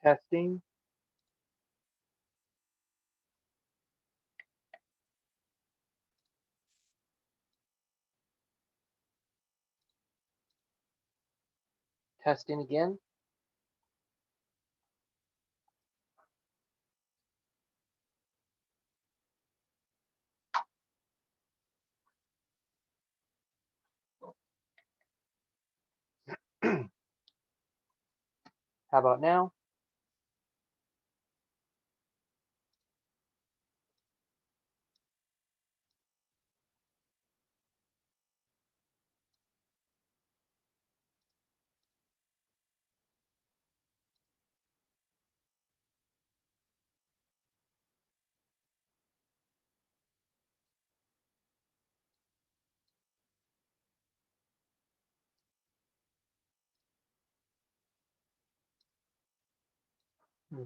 Testing. Testing again. How about now? Hmm.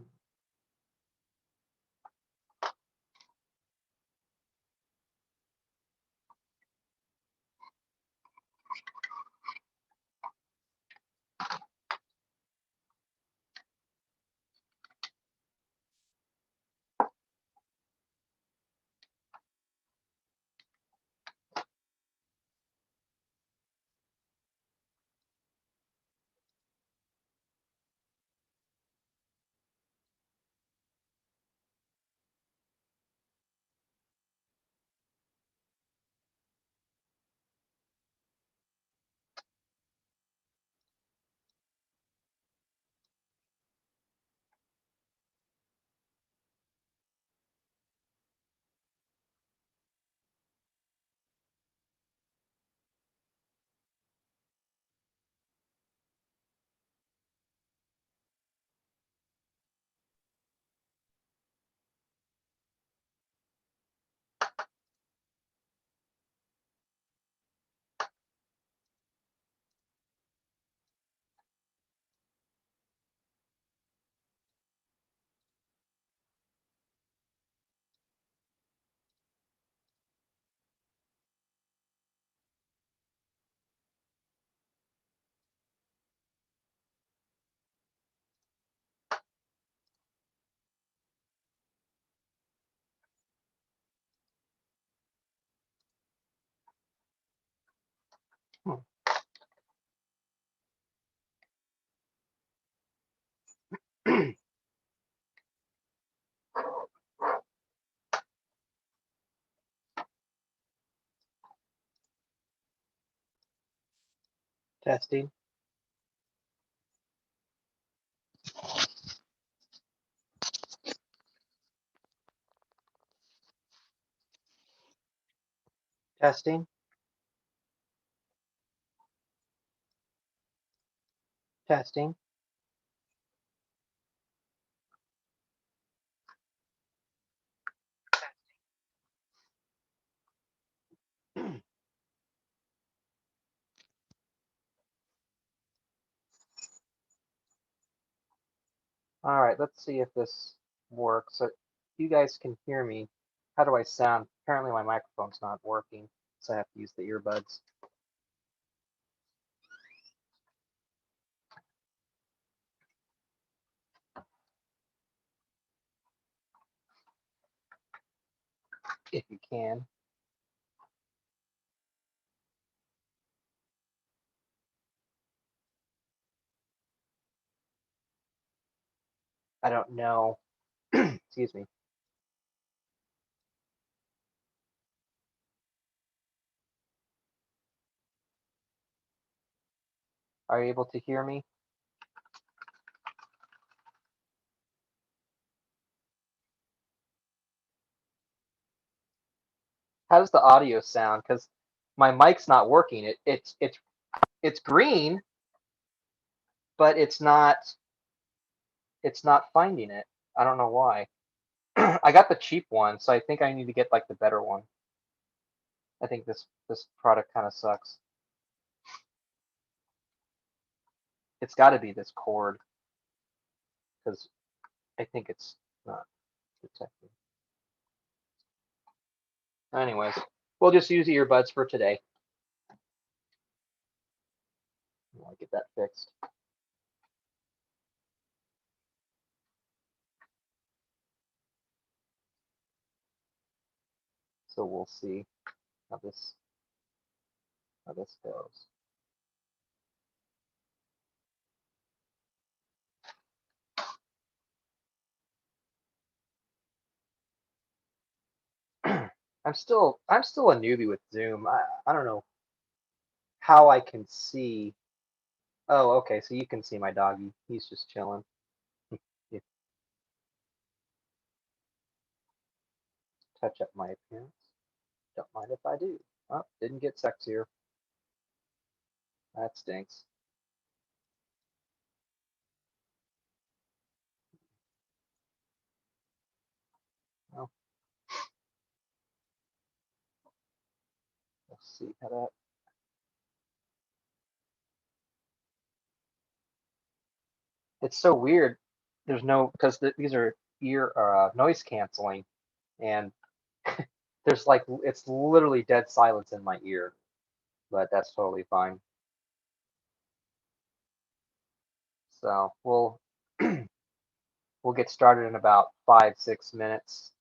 Testing. Testing. Testing. All right, let's see if this works. So you guys can hear me. How do I sound? Apparently my microphone's not working, so I have to use the earbuds. If you can. I don't know. Excuse me. Are you able to hear me? How does the audio sound? Because my mic's not working. It's green, but it's not finding it. I don't know why. I got the cheap one, so I think I need to get like the better one. I think this product kind of sucks. It's got to be this cord because I think it's not detecting. Anyways, we'll just use earbuds for today. I'll get that fixed. So we'll see how this goes. I'm still a newbie with Zoom. I don't know how I can see. Oh, okay. So you can see my doggy. He's just chilling. You touch up my appearance. Don't mind if I do. Oh, didn't get sexier. That stinks. Well, we'll see how that. It's so weird. There's no because these are ear noise canceling, and there's like it's literally dead silence in my ear, but that's totally fine. So we'll get started in about 5-6 minutes.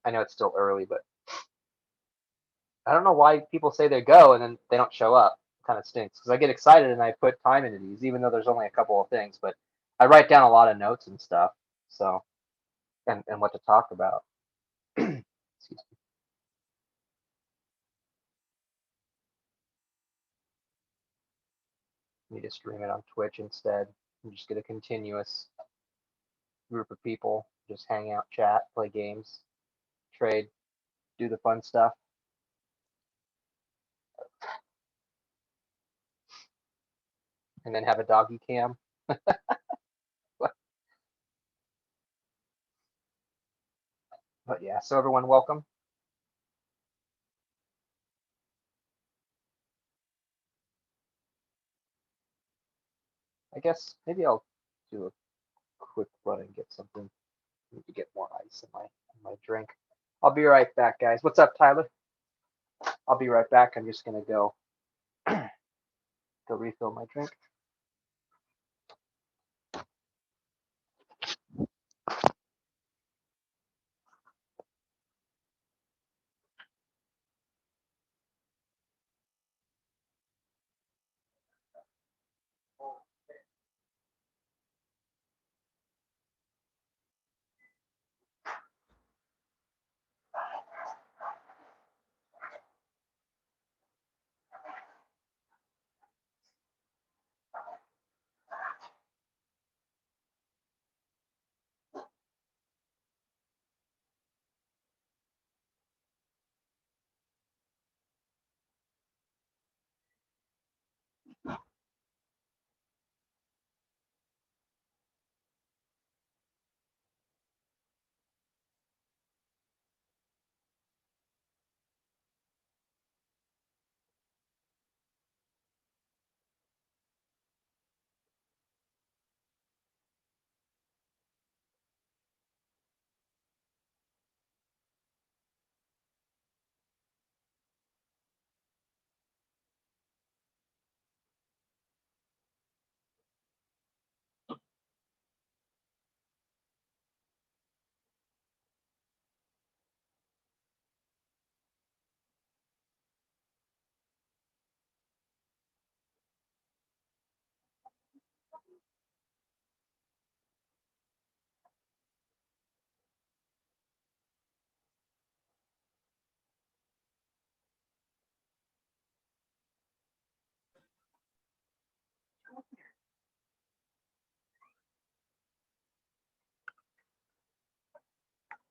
I know it's still early, but I don't know why people say they go and then they don't show up. It kind of stinks because I get excited and I put time into these, even though there's only a couple of things. But I write down a lot of notes and stuff, so and what to talk about. Excuse me. You need to stream it on Twitch instead. You just get a continuous group of people, just hang out, chat, play games, trade, do the fun stuff. And then have a doggy cam. But yeah, so everyone, welcome. I guess maybe I'll do a quick run and get something. I need to get more ice in my drink. I'll be right back, guys. What's up, Tyler? I'll be right back. I'm just gonna go refill my drink.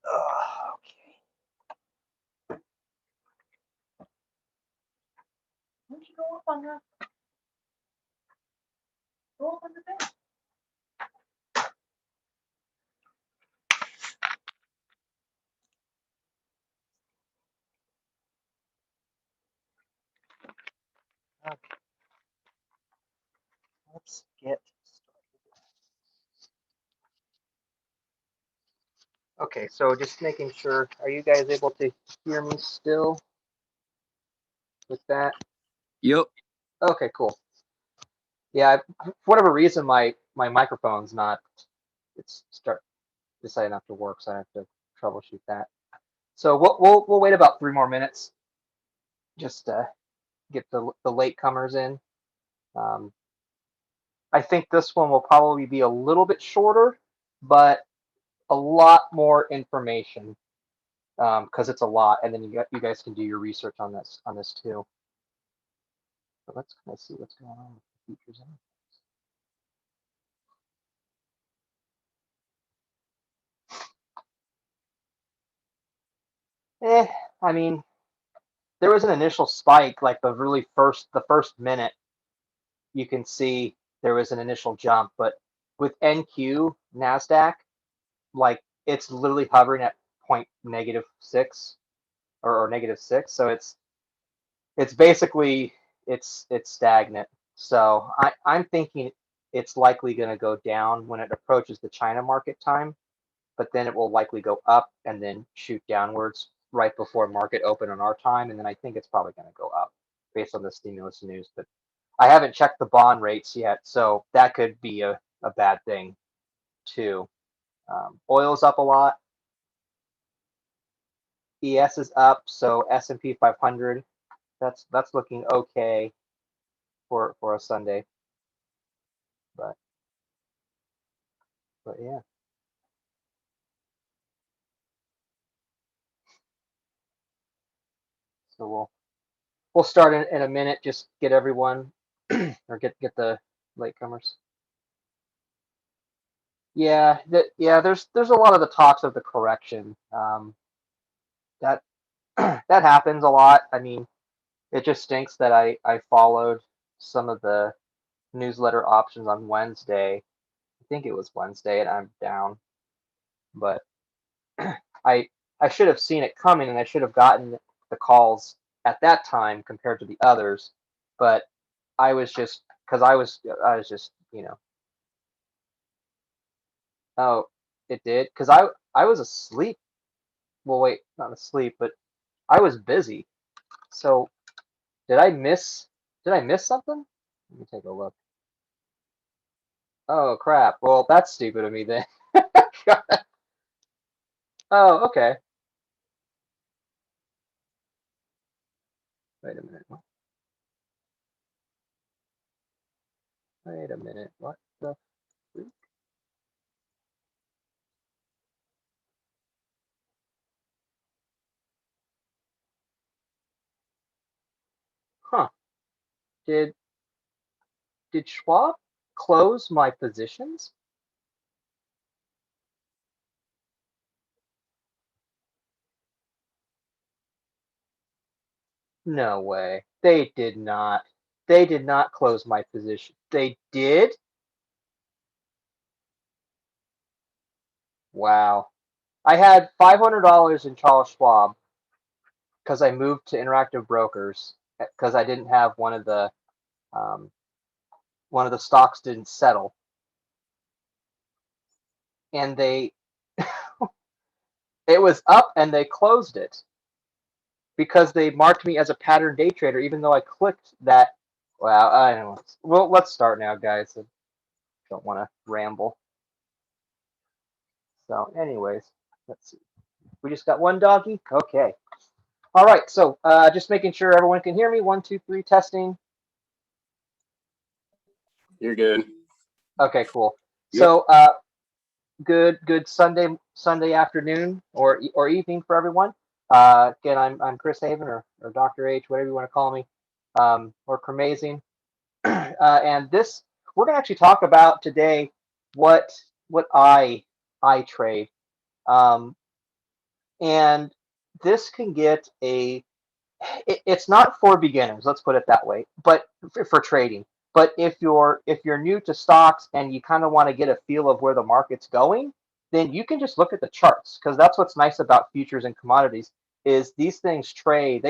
Okay. Why don't you go up on the bed? Okay. Let's get started. Okay, so just making sure. Are you guys able to hear me still with that? Yep. Okay, cool. Yeah, for whatever reason, my microphone's not. It's decided not to work, so I have to troubleshoot that. So we'll wait about 3 more minutes just to get the latecomers in. Um, I think this one will probably be a little bit shorter, but a lot more information because it's a lot, and then you guys can do your research on this too. But let's kind of see what's going on with the features. I mean, there was an initial spike, like the first minute, you can see there was an initial jump, but with NQ Nasdaq, like it's literally hovering at point -6 or -6, so it's basically it's stagnant. So I'm thinking it's likely going to go down when it approaches the China market time, but then it will likely go up and then shoot downwards right before market open on our time, and then I think it's probably going to go up based on the stimulus news. But I haven't checked the bond rates yet, so that could be a bad thing too. Oil's up a lot. ES is up, so S&P 500 that's looking okay for a Sunday. But yeah. So we'll start in a minute. Just get everyone or get the latecomers. Yeah, yeah. There's a lot of the talks of the correction. That that happens a lot. I mean, it just stinks that I followed some of the newsletter options on Wednesday. I think it was Wednesday, and I'm down. But I I should have seen it coming, and I should have gotten the calls at that time compared to the others. But I was just because I was just oh, it did because I was asleep. Well, wait, not asleep, but I was busy. So did I miss did I miss something? Let me take a look. Oh crap. Well, that's stupid of me then. Oh, okay. Wait a minute. Wait a minute. What the freak? Huh. Did did Schwab close my positions? No way. They did not. They did not close my position. They did? Wow. I had $500 in Charles Schwab because I moved to Interactive Brokers because I didn't have um, one of the stocks didn't settle, and they it was up and they closed it because they marked me as a pattern day trader, even though I clicked that. Wow, I don't know. Well, let's start now, guys. I don't want to ramble. So, anyways, let's see. We just got one doggy. Okay. All right. So, just making sure everyone can hear me. 1, 2, 3, testing. You're good. Okay, cool. Yep. So, good Sunday afternoon or evening for everyone. Again, I'm Chris Haven or Dr. H, whatever you want to call me, or Cremazing. And this we're gonna actually talk about today what I trade. Um, and this can get it's not for beginners, let's put it that way, but for trading. But if you're new to stocks and you kind of want to get a feel of where the market's going, then you can just look at the charts because that's what's nice about futures and commodities is these things trade.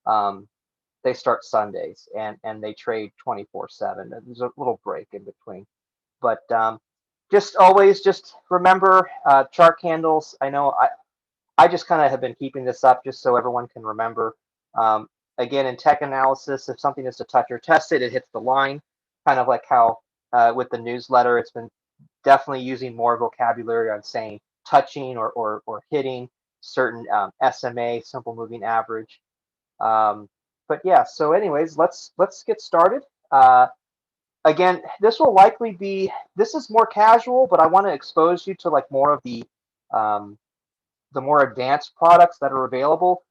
Um, they start Sundays and they trade 24/7. There's a little break in between, but just always just remember chart candles. I know I just kind of have been keeping this up just so everyone can remember. Um, Again, in tech analysis, if something is to touch or test it, it hits the line, kind of like how with the newsletter, it's been definitely using more vocabulary on saying touching or hitting. certain SMA, simple moving average. Um, but yeah, so anyways, let's get started. Again, this will likely be, this is more casual, but I want to expose you to like more of um, the more advanced products that are available.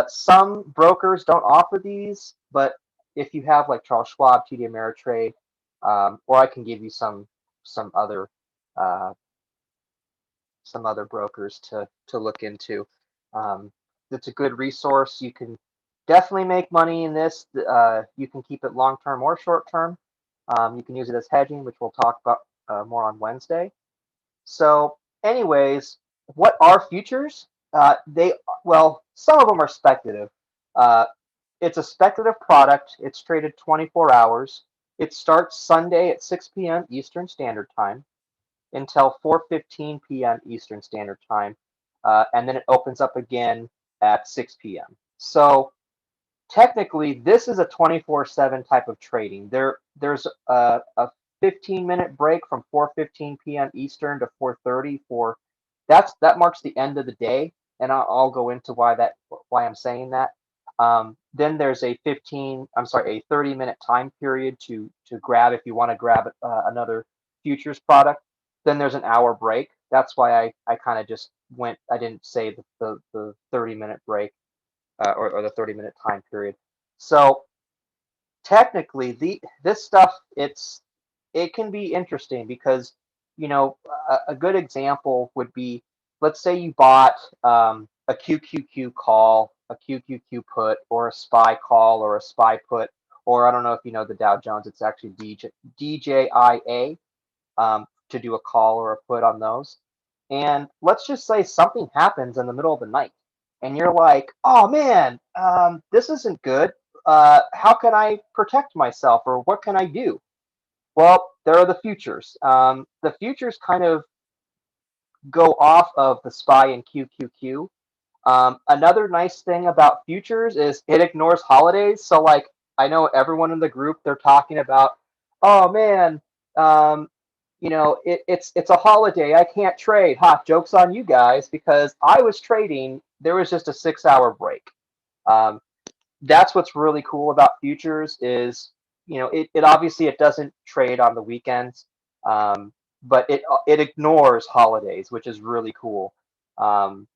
Some brokers don't offer these, but if you have like Charles Schwab, TD Ameritrade, or I can give you some other uh, some other brokers to look into. Um, it's a good resource. You can definitely make money in this. You can keep it long term or short term. You can use it as hedging, which we'll talk about more on Wednesday. So, anyways, what are futures? They well, some of them are speculative. Uh, it's a speculative product. It's traded 24 hours. It starts Sunday at 6 p.m. Eastern Standard Time until 4:15 p.m. Eastern Standard Time, and then it opens up again at 6 p.m. So technically, this is a 24/7 type of trading. There's a 15-minute break from 4:15 p.m. Eastern to 4:30 for that marks the end of the day, and I'll go into why I'm saying that. Then there's a 30-minute time period to grab if you want to grab another futures product. Then there's an hour break. That's why I kind of just went. I didn't say the 30-minute break or the 30-minute time period. So technically, this stuff it can be interesting because a good example would be, let's say you bought a QQQ call, a QQQ put, or a SPY call, or a SPY put, or I don't know if you know the Dow Jones, it's actually DJIA, to do a call or a put on those. And let's just say something happens in the middle of the night, and you're like, "Oh man, this isn't good. How can I protect myself, or what can I do?" Well, there are the futures. The futures kind of go off of the SPY and QQQ. Another nice thing about futures is it ignores holidays. So, like, I know everyone in the group, they're talking about, "Oh man, um, it's a holiday. I can't trade." Ha, joke's on you guys because I was trading. There was just a 6 hour break. Um, that's what's really cool about futures is it obviously it doesn't trade on the weekends, um, but it ignores holidays, which is really cool. Um,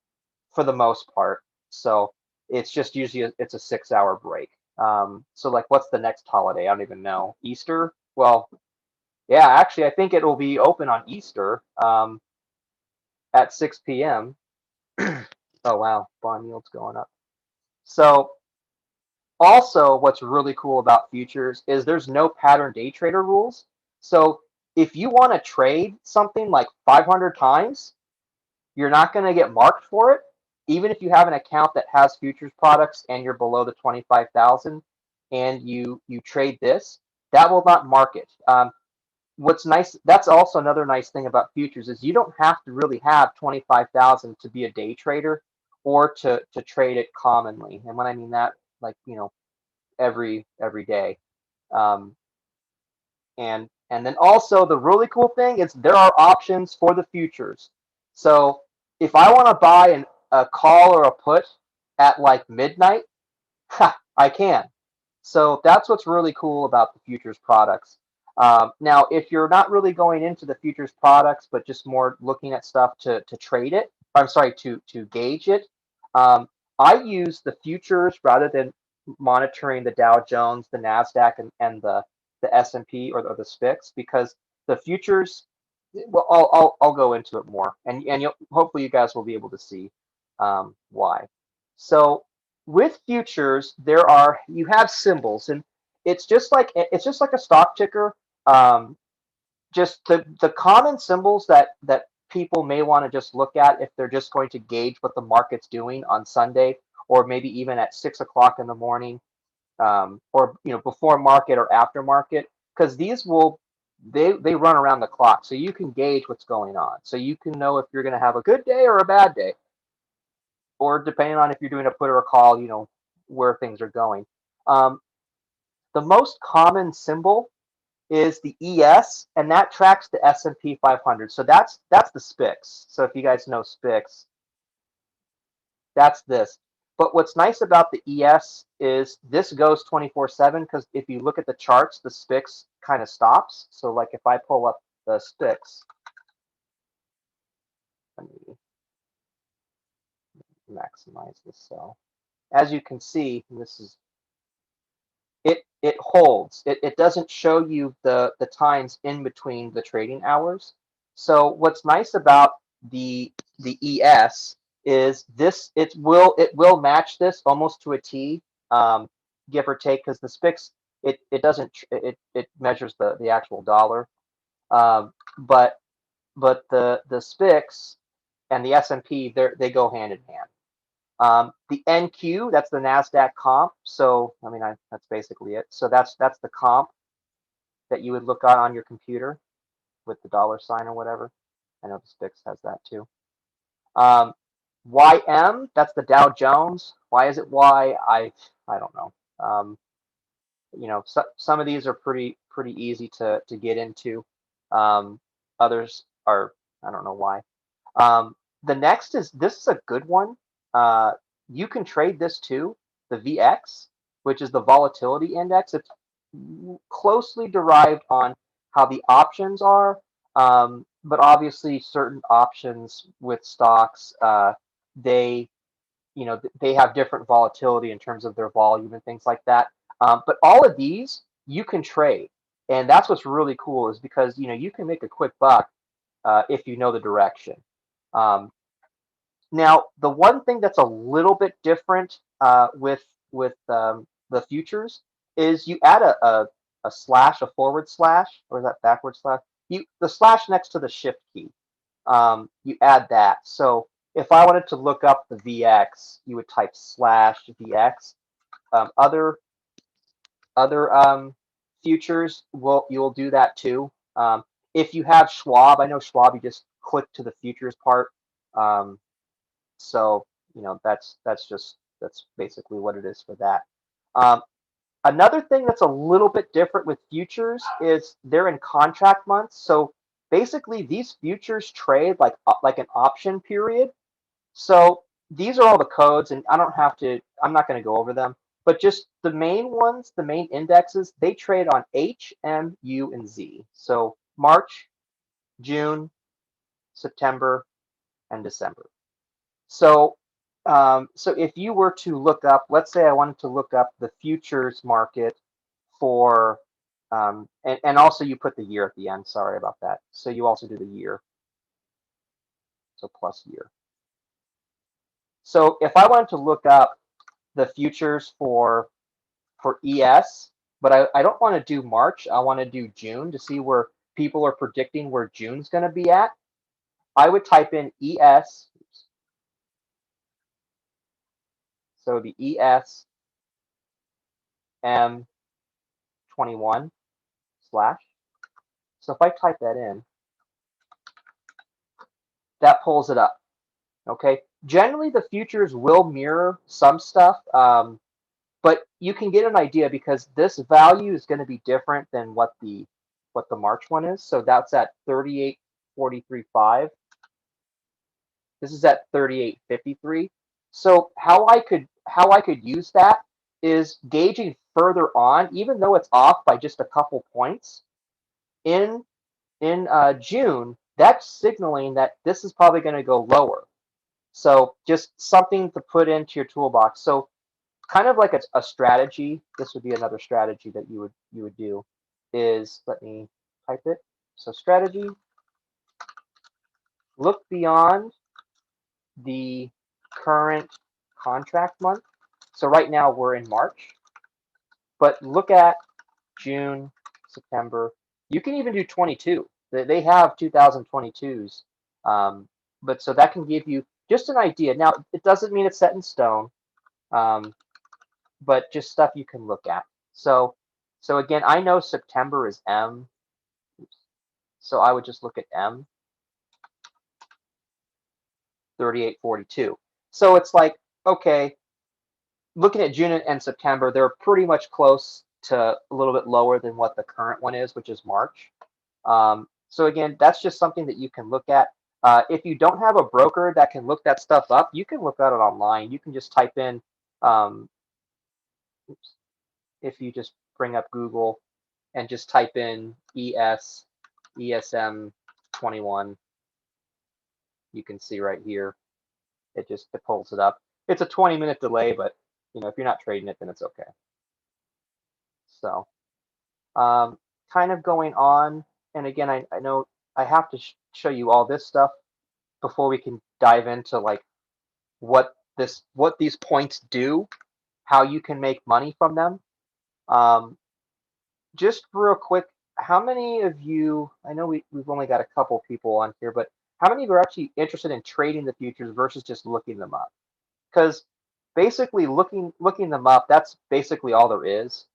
for the most part. So it's just usually it's a 6 hour break. So like, what's the next holiday? I don't even know. Easter? Well, yeah, actually, I think it will be open on Easter at 6 p.m. Oh wow, bond yields going up. So also, what's really cool about futures is there's no pattern day trader rules. So if you want to trade something like 500 times, you're not going to get marked for it. Even if you have an account that has futures products and you're below the 25,000 and you trade this, that will not mark it. What's nice, that's also another nice thing about futures is you don't have to really have 25,000 to be a day trader or to trade it commonly. And when I mean that, like, every day. Um, and then also the really cool thing is there are options for the futures. So if I want to buy a call or a put at like midnight, I can. So that's what's really cool about the futures products. Now, if you're not really going into the futures products, but just more looking at stuff to trade it, I'm sorry, to gauge it, um, I use the futures rather than monitoring the Dow Jones, the Nasdaq, and the S&P or the SPIX because the futures. Well, I'll go into it more, and hopefully you guys will be able to see why. So with futures, you have symbols, and it's just like a stock ticker. Um, just the common symbols that people may want to just look at if they're just going to gauge what the market's doing on Sunday, or maybe even at 6 o'clock in the morning, or before market or after market, because they run around the clock, so you can gauge what's going on, so you can know if you're going to have a good day or a bad day, or depending on if you're doing a put or a call, where things are going. Um, the most common symbol is the ES, and that tracks the S&P 500. So that's the SPIX. So if you guys know SPIX, that's this. But what's nice about the ES is this goes 24/7 because if you look at the charts, the SPIX kind of stops. So like if I pull up the SPIX, let me maximize this. So as you can see, this is it holds. It doesn't show you the times in between the trading hours. So what's nice about the ES is this it will match this almost to a T, give or take, because the SPIX it doesn't it measures the actual dollar, but the SPIX and the S&P they go hand in hand. The NQ, that's the NASDAQ comp. So, I mean, that's basically it. So that's the comp that you would look on your computer with the dollar sign or whatever. I know the SPIX has that too. YM, that's the Dow Jones. Why is it Y? I don't know. Some of these are pretty easy to get into. Others are, I don't know why. The next this is a good one. You can trade this too, the VX, which is the volatility index. It's closely derived on how the options are, but obviously certain options with stocks, they they have different volatility in terms of their volume and things like that. But all of these you can trade, and that's what's really cool is because you can make a quick buck if you know the direction. Um, Now, the one thing that's a little bit different with the futures is you add a slash, a forward slash, or is that backward slash? The slash next to the shift key. You add that. So if I wanted to look up the VX, you would type slash VX. Other futures you'll do that too. If you have Schwab, I know Schwab, you just click to the futures part. So that's basically what it is for that. Um, Another thing that's a little bit different with futures is they're in contract months. So basically, these futures trade like an option period. So these are all the codes, and I'm not going to go over them, but just the main ones, the main indexes, they trade on H, M, U, and Z. So March, June, September, and December. So if you were to look up, let's say I wanted to look up the futures market for, and also you put the year at the end. Sorry about that. So you also do the year. So plus year. So if I wanted to look up the futures for ES, but I don't want to do March. I want to do June to see where people are predicting where June's going to be at. I would type in ES. So the ES M21 slash. So if I type that in, that pulls it up. Okay. Generally, the futures will mirror some stuff, but you can get an idea because this value is going to be different than what the March one is. So that's at 38.43.5. This is at 38.53. So how I could use that is gauging further on, even though it's off by just a couple points. In June, that's signaling that this is probably going to go lower. So just something to put into your toolbox. So kind of like a strategy. This would be another strategy that you would do. Is let me type it. So strategy. Look beyond the current contract month. So right now we're in March, but look at June, September. You can even do 22. They have 2022s, but so that can give you just an idea. Now it doesn't mean it's set in stone, but just stuff you can look at. So again, I know September is M, so I would just look at M. 38.42. So it's like, okay, looking at June and September, they're pretty much close to a little bit lower than what the current one is, which is March. So again, that's just something that you can look at. If you don't have a broker that can look that stuff up, you can look at it online. You can just type in, um, oops, if you just bring up Google and just type in ESM 21, you can see right here. It pulls it up. It's a 20-minute delay, but if you're not trading it, then it's okay. So kind of going on, and again, I know I have to show you all this stuff before we can dive into like what these points do, how you can make money from them. Just real quick, how many of you, I know we've only got a couple people on here, but how many of you are actually interested in trading the futures versus just looking them up? Because basically looking them up, that's basically all there is.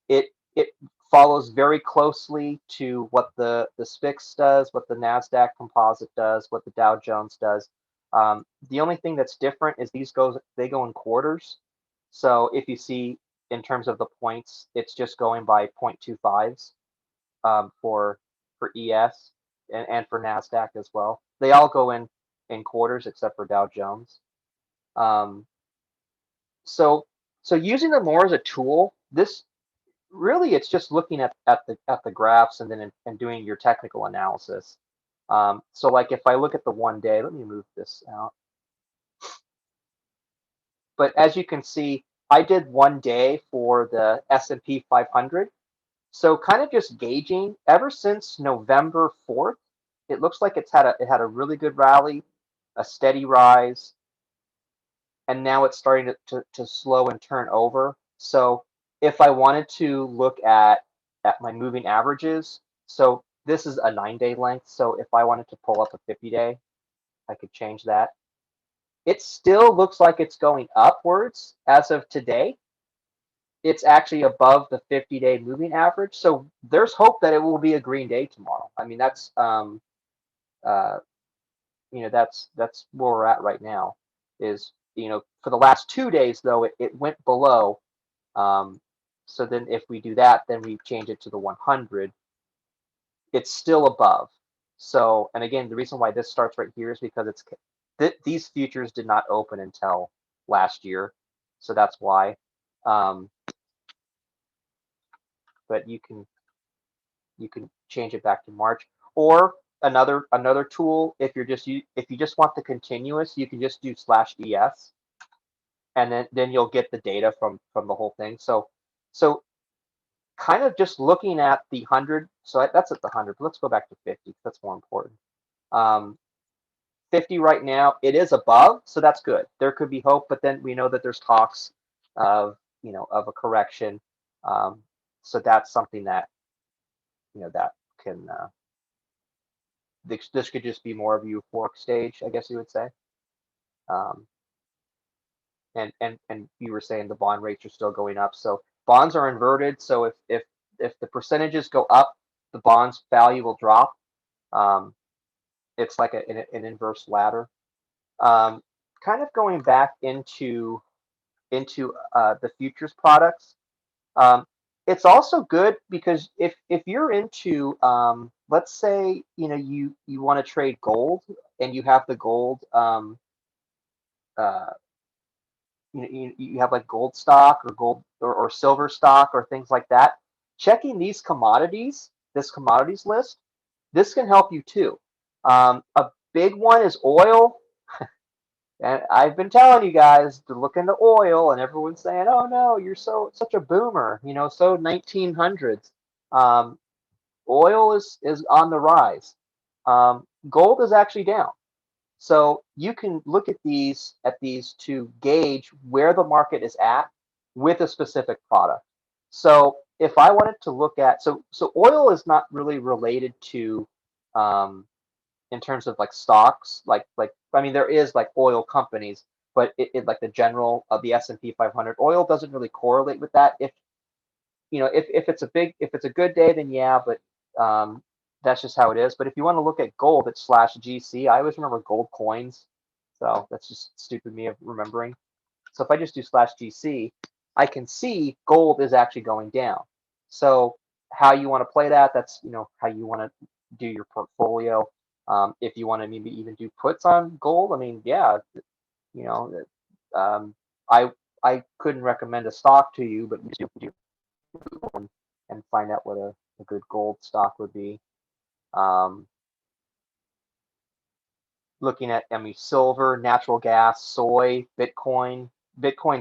It follows very closely to what the SPIX does, what the Nasdaq Composite does, what the Dow Jones does. The only thing that's different is they go in quarters. So if you see in terms of the points, it's just going by 0.25s for ES and for Nasdaq as well. They all go in quarters except for Dow Jones. Um, so so using them more as a tool, this really it's just looking at the graphs and then and doing your technical analysis. So like if I look at the 1 day, let me move this out. But as you can see, I did 1 day for the S&P 500. So kind of just gauging ever since November 4th, it looks like it had a really good rally, a steady rise, and now it's starting to slow and turn over. So if I wanted to look at my moving averages, so this is a 9 day length. So if I wanted to pull up a 50-day, I could change that. It still looks like it's going upwards as of today. It's actually above the 50-day moving average. So there's hope that it will be a green day tomorrow. I mean, uh, that's where we're at right now. Is for the last 2 days though, it went below. So then if we do that, then we change it to the 100. It's still above. So, and again, the reason why this starts right here is because these futures did not open until last year, so that's why. Um, but you can change it back to March, or another tool if if you just want the continuous, you can just do /ES, and then you'll get the data from the whole thing. So kind of just looking at the 100. So that's at the 100. Let's go back to 50. That's more important. Um, 50 right now, it is above, so that's good. There could be hope, but then we know that there's talks of a correction. Um, so that's something that that can this could just be more of a euphoric stage, I guess you would say. Um, and you were saying the bond rates are still going up, so bonds are inverted. So if the percentages go up, the bonds value will drop. Um, it's like an inverse ladder. Um, Kind of going back into the futures products. Um, it's also good because if you're into let's say you want to trade gold and you have the gold uh, you have like gold stock or gold or silver stock or things like that. Checking this commodities list, this can help you too. A big one is oil. And I've been telling you guys to look into oil, and everyone's saying, "Oh no, you're such a boomer," so 1900s. Um, Oil is on the rise. Gold is actually down. So you can look at these to gauge where the market is at with a specific product. So if I wanted to look at so oil is not really related to um, in terms of like stocks, like I mean there is like oil companies, but it like the general of the S&P 500, oil doesn't really correlate with that. If it's a good day, then yeah, but that's just how it is. But if you want to look at gold, it's /GC. I always remember gold coins, so that's just stupid me of remembering. So if I just do /GC, I can see gold is actually going down. So how you want to play that, that's how you want to do your portfolio. If you want to maybe even do puts on gold, I mean, yeah, you know, um, I I couldn't recommend a stock to you, but you and find out what a good gold stock would be. Um, Looking at, I mean, silver, natural gas, soy, Bitcoin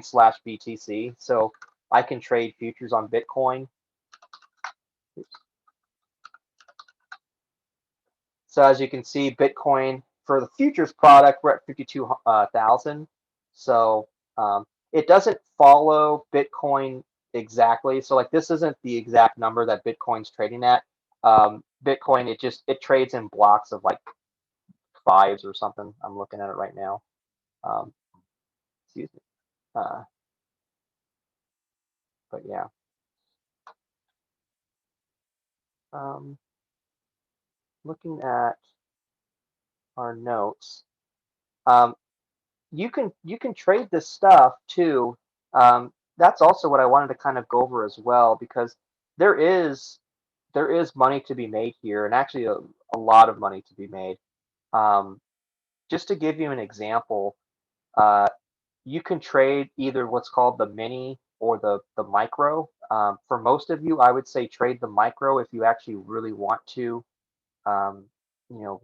slash BTC. So I can trade futures on Bitcoin. So as you can see, Bitcoin for the futures product, we're at 52,000. So it doesn't follow Bitcoin exactly. So like this isn't the exact number that Bitcoin's trading at. Bitcoin, it trades in blocks of like fives or something. I'm looking at it right now. Um, Excuse me. Uh, but yeah. Um, Looking at our notes. Um, you can trade this stuff too. That's also what I wanted to kind of go over as well because there is there is money to be made here, and actually a lot of money to be made. Um, just to give you an example, uh, you can trade either what's called the mini or the micro. For most of you, I would say trade the micro if you actually really want to, um,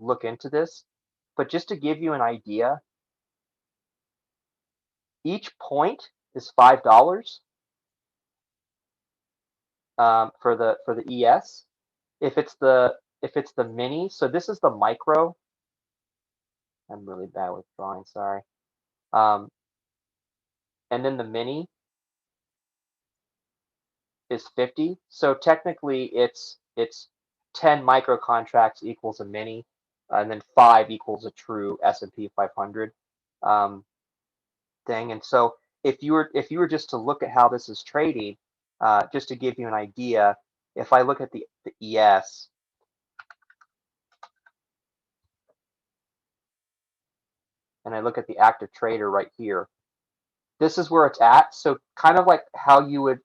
look into this. But just to give you an idea, each point is $5 for the ES. If it's the mini, so this is the micro. I'm really bad with drawing, sorry. Um, and then the mini is 50. So technically, it's 10 micro contracts equals a mini, and then 5 equals a true S&P 500 um, thing. And so if you were just to look at how this is trading, just to give you an idea, if I look at the ES and I look at the active trader right here, this is where it's at. So kind of like how you would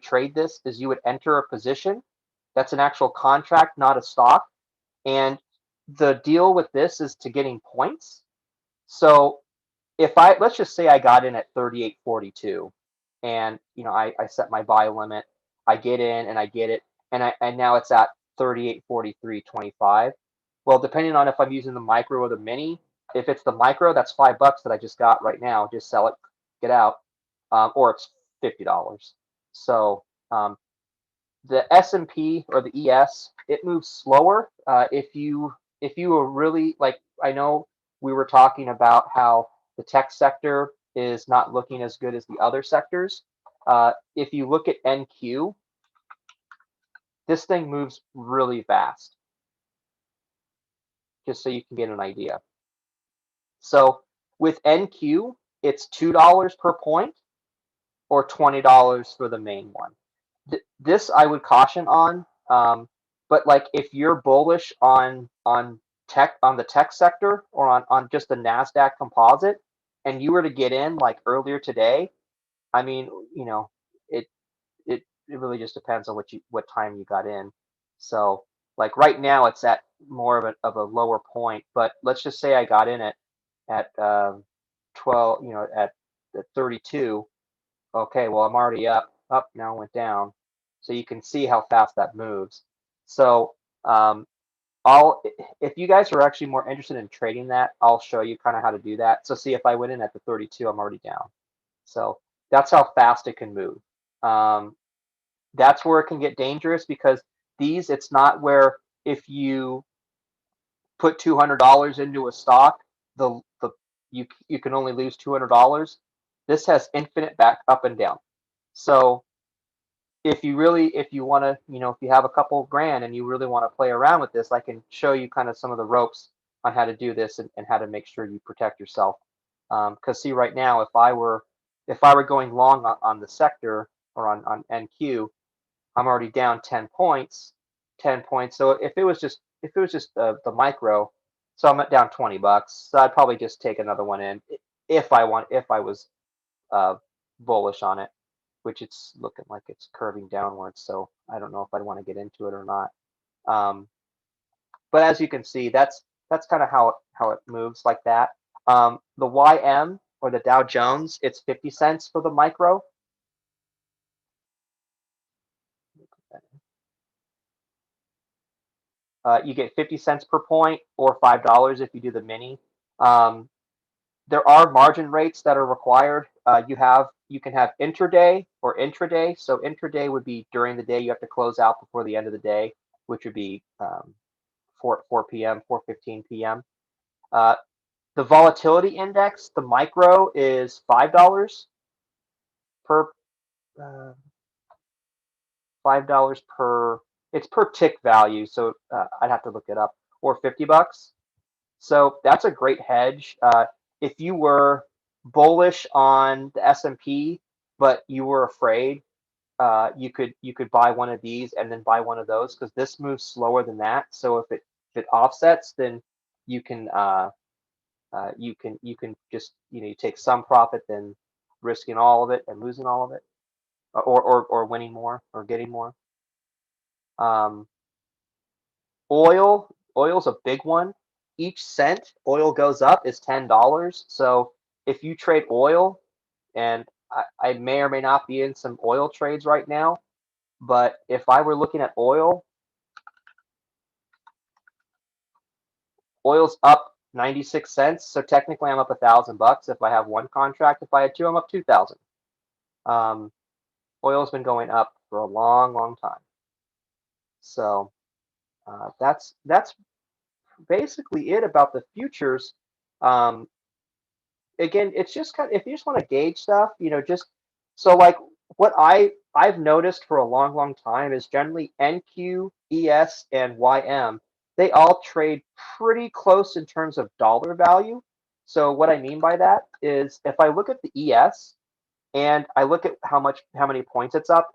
trade this is you would enter a position. That's an actual contract, not a stock. And the deal with this is to getting points. So if let's just say I got in at 38.42 and I set my buy limit, I get in and I get it, and now it's at 38.43.25. Well, depending on if I'm using the micro or the mini, if it's the micro, that's $5 that I just got right now. Just sell it, get out, or it's $50. So the S&P or the ES, it moves slower. If you were really like, I know we were talking about how the tech sector is not looking as good as the other sectors. If you look at NQ, this thing moves really fast, just so you can get an idea. So with NQ, it's $2 per point or $20 for the main one. This I would caution on. But like if you're bullish on the tech sector or on just the Nasdaq Composite, and you were to get in like earlier today, I mean, it it really just depends on what time you got in. So like right now it's at more of a lower point, but let's just say I got in at 12, at 32. Okay, well, I'm already up now, went down. So you can see how fast that moves. So um, if you guys are actually more interested in trading that, I'll show you kind of how to do that. So see, if I went in at the 32, I'm already down. So that's how fast it can move. Um, that's where it can get dangerous because it's not where if you put $200 into a stock, the you can only lose $200. This has infinite back up and down. So if you want to, if you have a couple of grand and you really want to play around with this, I can show you kind of some of the ropes on how to do this and how to make sure you protect yourself. Because see, right now, if I were going long on the sector or on NQ, I'm already down 10 points, 10 points. So if it was just the micro, so I'm at down $20. So I'd probably just take another one in if I was uh, bullish on it, which it's looking like it's curving downwards. So I don't know if I'd want to get into it or not. Um, But as you can see, that's kind of how it moves like that. The YM or the Dow Jones, it's 50 cents for the micro. You get 50 cents per point or $5 if you do the mini. Um, there are margin rates that are required. You can have intraday or intraday. So intraday would be during the day. You have to close out before the end of the day, which would be 4 p.m., 4:15 p.m. Uh, the volatility index, the micro, is $5 per uh, $5 per. It's per tick value, so I'd have to look it up. Or $50. So that's a great hedge. If you were bullish on the S&P, but you were afraid, you could buy one of these and then buy one of those because this moves slower than that. So if it offsets, then you can you can just you take some profit, then risking all of it and losing all of it, or winning more or getting more. Um, oil's a big one. Each cent oil goes up is $10. So if you trade oil, and I may or may not be in some oil trades right now, but if I were looking at oil's up 96 cents. So technically I'm up $1,000 if I have one contract. If I had two, I'm up 2,000. Um, oil's been going up for a long, long time. So that's basically it about the futures. Um, Again, it's just kind of, if you just want to gauge stuff, just so like what I've noticed for a long, long time is generally NQ, ES, and YM. They all trade pretty close in terms of dollar value. So what I mean by that is if I look at the ES and I look at how many points it's up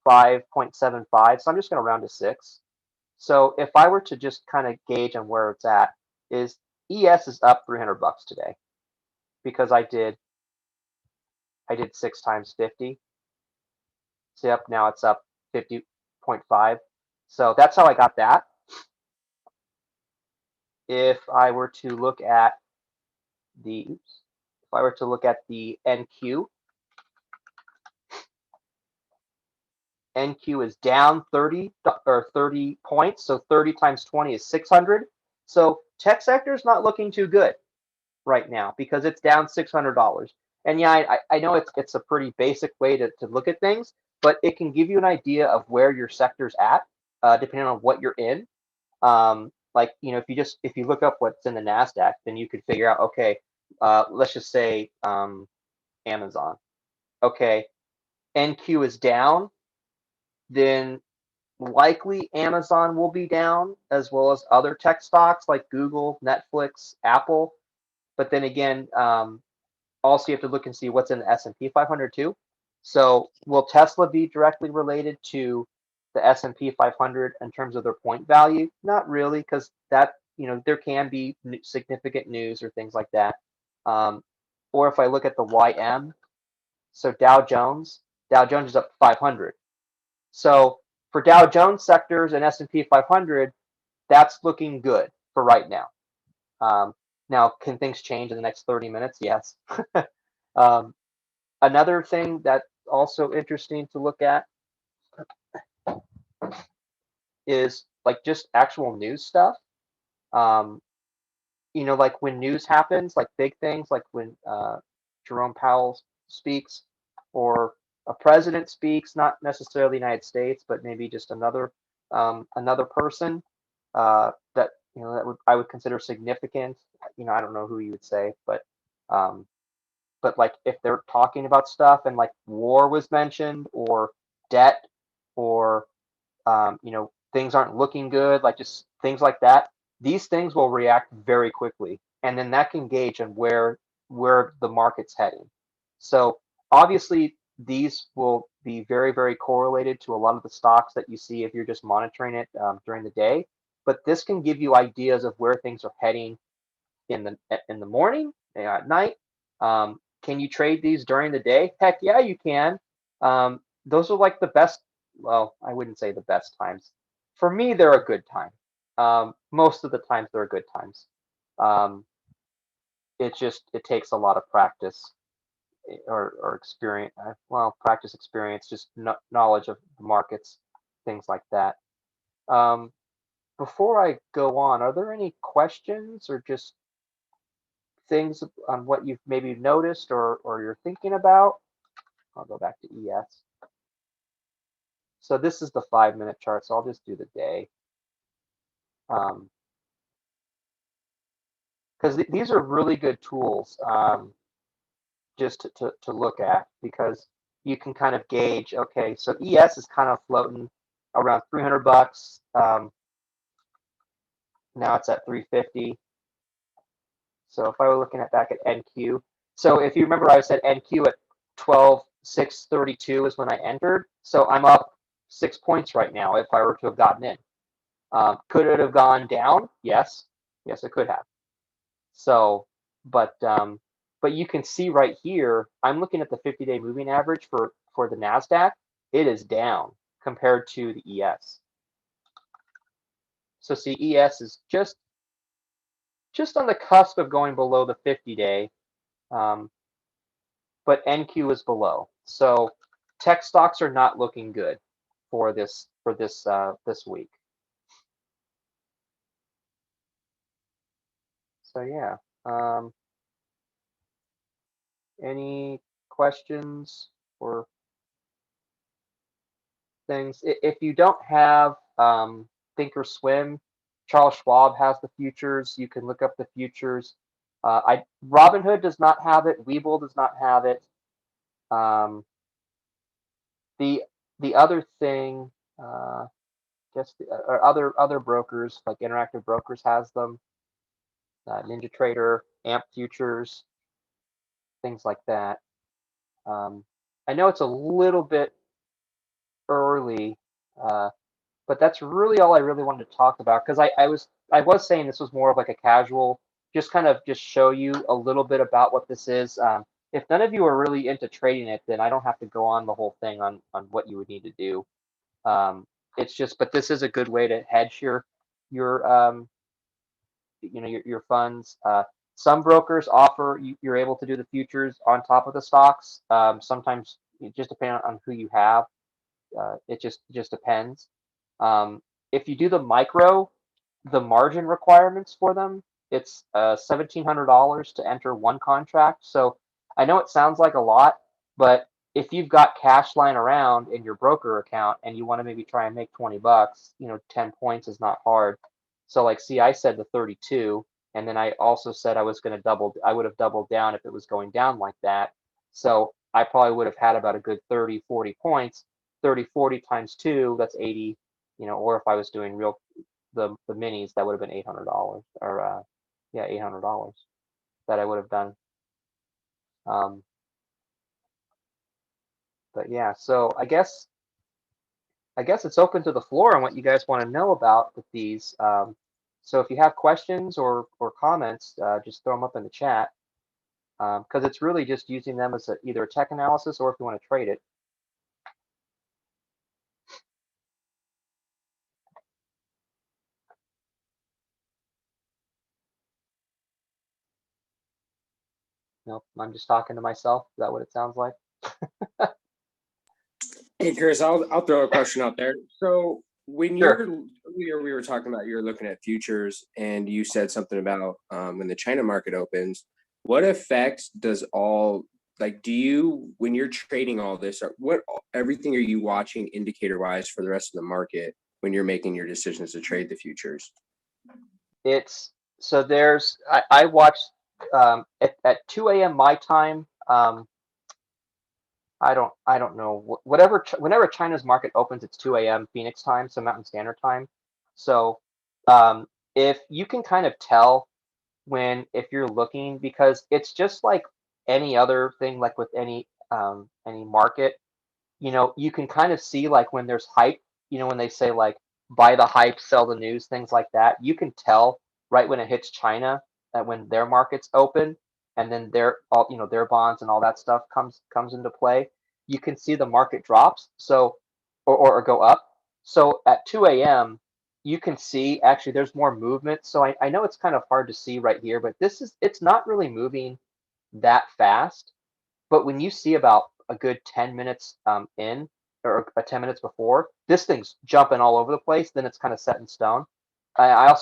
5.75. So I'm just going to round to 6. So if I were to just kind of gauge on where it's at, is ES is up $300 today because I did 6 times 50. So yep, now it's up 50.5. So that's how I got that. If I were to look at the NQ, NQ is down 30 points. So 30 times 20 is 600. So tech sector is not looking too good right now because it's down $600. And yeah, I know it's a pretty basic way to look at things, but it can give you an idea of where your sector's at, depending on what you're in. Like if you look up what's in the Nasdaq, then you could figure out, okay, let's just say Amazon. Okay, NQ is down, then likely Amazon will be down as well as other tech stocks like Google, Netflix, Apple. But then again, also you have to look and see what's in the S&P 500 too. So will Tesla be directly related to the S&P 500 in terms of their point value? Not really, because that there can be significant news or things like that. Or if I look at the YM, so Dow Jones is up 500. So for Dow Jones sectors and S&P 500, that's looking good for right now. Now, can things change in the next 30 minutes? Yes. um, Another thing that's also interesting to look at is like just actual news stuff. Um, like when news happens, like big things, like when Jerome Powell speaks, or a president speaks, not necessarily the United States, but maybe just another person that I would consider significant. I don't know who you would say, um, but like if they're talking about stuff and like war was mentioned or debt or things aren't looking good, like just things like that, these things will react very quickly, and then that can gauge on where the market's heading. So obviously these will be very, very correlated to a lot of the stocks that you see if you're just monitoring it during the day. But this can give you ideas of where things are heading in the morning, at night. Can you trade these during the day? Heck yeah, you can. Those are like the best. Well, I wouldn't say the best times. For me, they're a good time. Most of the times they're good times. Um, it takes a lot of practice or experience. Well, practice, experience, just knowledge of the markets, things like that. Um, Before I go on, are there any questions or just things on what you've maybe noticed or you're thinking about? I'll go back to ES. So this is the 5-minute chart, so I'll just do the day. Because these are really good tools just to look at, because you can kind of gauge, okay, so ES is kind of floating around 300 bucks. Now it's at 350. So if I were looking at back at NQ, so if you remember, I said NQ at 12,632 is when I entered. So I'm up 6 points right now if I were to have gotten in. Could it have gone down? Yes. Yes, it could have. So, but you can see right here, I'm looking at the 50-day moving average for the NASDAQ. It is down compared to the ES. So see, ES is just on the cusp of going below the 50-day, but NQ is below. So tech stocks are not looking good for this this week. So yeah. Any questions or things? If you don't have Thinkorswim, Charles Schwab has the futures. You can look up the futures. Robinhood does not have it. Webull does not have it. The other thing, guess or other brokers like Interactive Brokers has them. Ninja Trader, AMP Futures, things like that. I know it's a little bit early, but that's really all I really wanted to talk about, because I was saying this was more of like a casual, just kind of just show you a little bit about what this is. If none of you are really into trading it, then I don't have to go on the whole thing on what you would need to do. It's just, but this is a good way to hedge your your funds. Some brokers offer you're able to do the futures on top of the stocks. Sometimes it just depends on who you have. It just depends. If you do the micro, the margin requirements for them, it's $1,700 to enter one contract. So I know it sounds like a lot, but if you've got cash lying around in your broker account and you want to maybe try and make 20 bucks, 10 points is not hard. So like, see, I said the 32, and then I also said I was going to I would have doubled down if it was going down like that. So I probably would have had about a good 30, 40 points. 30, 40 times 2, that's 80, or if I was doing the minis, that would have been $800, or yeah, $800 that I would have done. But yeah, so I guess it's open to the floor on what you guys want to know about with these. So if you have questions or comments, just throw them up in the chat, because it's really just using them as either a tech analysis or if you want to trade it. Nope, I'm just talking to myself. Is that what it sounds like? Hey, Chris, I'll throw a question out there. So when Sure. earlier we were talking about you're looking at futures, and you said something about when the China market opens, what effects does do you, when you're trading all this, or everything are you watching indicator wise for the rest of the market when you're making your decisions to trade the futures? It's so there's I watched at 2 a.m. my time. I don't know, whenever China's market opens, it's 2 a.m. Phoenix time, so Mountain Standard Time. So if you can kind of tell if you're looking, because it's just like any other thing, like with any market, you can kind of see like when there's hype, when they say like buy the hype, sell the news, things like that. You can tell right when it hits China, that when their markets open, and then their bonds and all that stuff comes into play, you can see the market drops. So or go up. So at 2 a.m., you can see actually there's more movement. So I know it's kind of hard to see right here, but it's not really moving that fast. But when you see about a good 10 minutes in or 10 minutes before, this thing's jumping all over the place, then it's kind of set in stone. I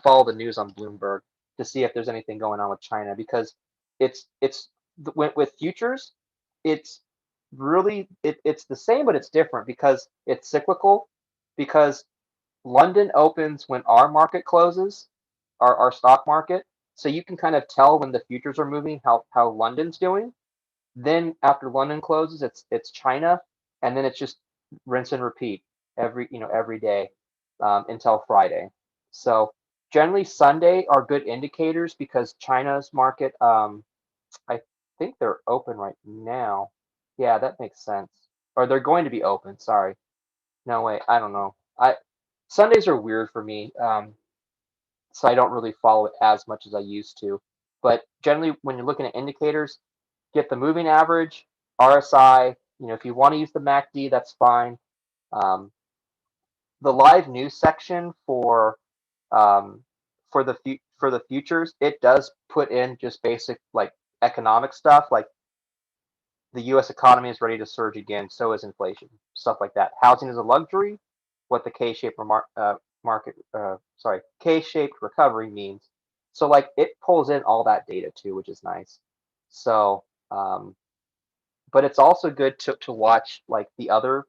follow the news on Bloomberg to see if there's anything going on with China because it's with futures, it's really it's the same, but it's different because it's cyclical because London opens when our market closes, our stock market. So you can kind of tell when the futures are moving, how London's doing. Then after London closes, it's China, and then it's just rinse and repeat every day until Friday. So generally Sunday are good indicators because China's market, I think they're open right now. Yeah, that makes sense. Or they're going to be open. Sorry. No, wait, I don't know. I Sundays are weird for me, so I don't really follow it as much as I used to. But generally, when you're looking at indicators, get the moving average, RSI. If you want to use the MACD, that's fine. Um, the live news section um, for the futures, it does put in just basic like economic stuff, like the U.S. economy is ready to surge again, so is inflation, stuff like that. Housing is a luxury, what the K-shaped recovery means. So like it pulls in all that data too, which is nice. So, but it's also good to watch like the other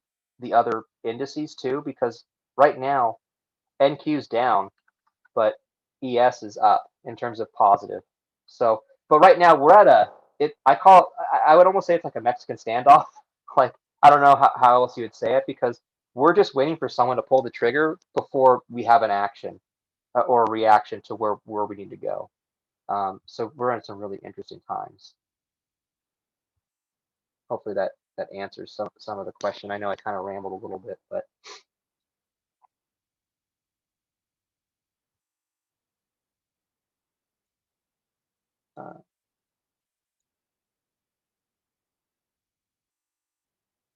indices too, because right now NQ's down, but ES is up in terms of positive. So, but right now we're at I would almost say it's like a Mexican standoff. Like, I don't know how else you would say it because we're just waiting for someone to pull the trigger before we have an action or a reaction to where we need to go. So we're in some really interesting times. Hopefully that answers some of the question. I know I kind of rambled a little bit, but uh,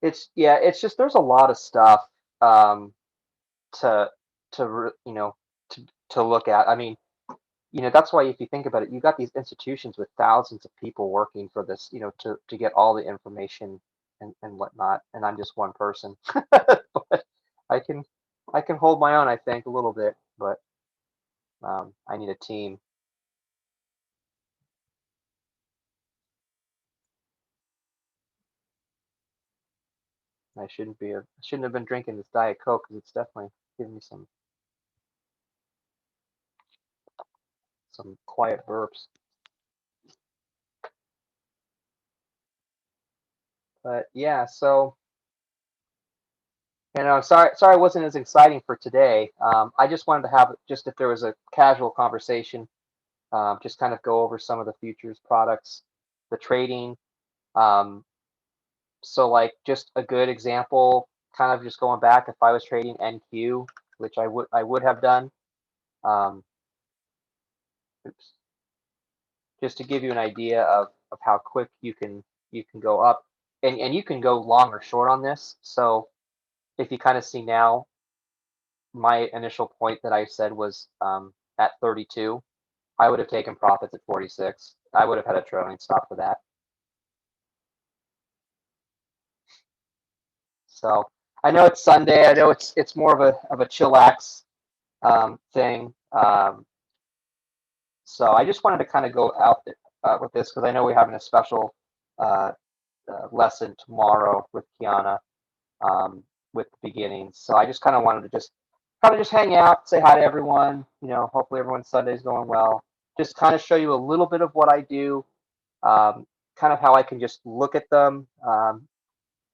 it's just there's a lot of stuff um, to to look at. I mean, that's why if you think about it, you got these institutions with thousands of people working for this, to get all the information and whatnot, and I'm just one person. But I can I can hold my own, I think, a little bit, but I need a team. I shouldn't have been drinking this Diet Coke because it's definitely giving me some quiet burps. But yeah, so sorry it wasn't as exciting for today. I just wanted to have just if there was a casual conversation, just kind of go over some of the futures products, the trading. Um, so like just a good example, kind of just going back if I was trading NQ, which I would have done. Um, oops, just to give you an idea of how quick you can go up, and you can go long or short on this. So if you kind of see now, my initial point that I said was at 32. I would have taken profits at 46. I would have had a trailing stop for that. So I know it's Sunday. I know it's more of a chillax thing. So I just wanted to kind of go out with this because I know we're having a special uh, lesson tomorrow with Kiana with the beginnings. So I just kind of wanted to just kind of just hang out, say hi to everyone. Hopefully everyone's Sunday's going well. Just kind of show you a little bit of what I do, kind of how I can just look at them.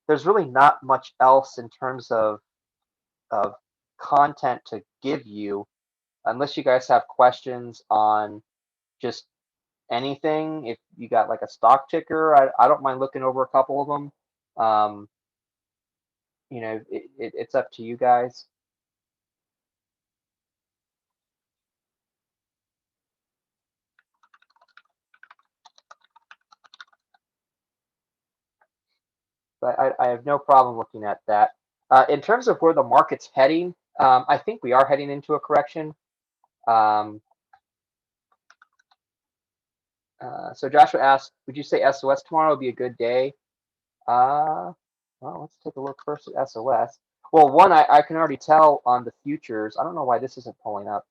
There's really not much else in terms of content to give you, unless you guys have questions on just anything. If you got like a stock ticker, I don't mind looking over a couple of them. Um, it's up to you guys. But I have no problem looking at that. In terms of where the market's heading, I think we are heading into a correction. Um, so Joshua asked, would you say SOS tomorrow would be a good day? Uh, well, let's take a look first at SOS. Well, one, I can already tell on the futures. I don't know why this isn't pulling up.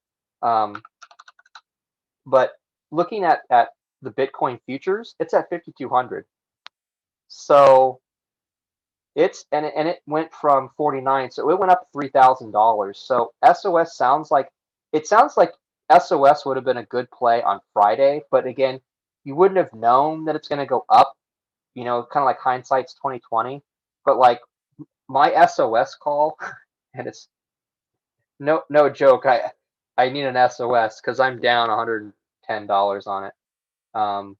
But looking at the Bitcoin futures, it's at 5,200. So it went from 49, so it went up $3,000. So SOS sounds like SOS would have been a good play on Friday, but again, you wouldn't have known that it's going to go up. Kind of like hindsight's 2020. But like my SOS call, and it's no joke. I need an SOS because I'm down $110 on it. Um,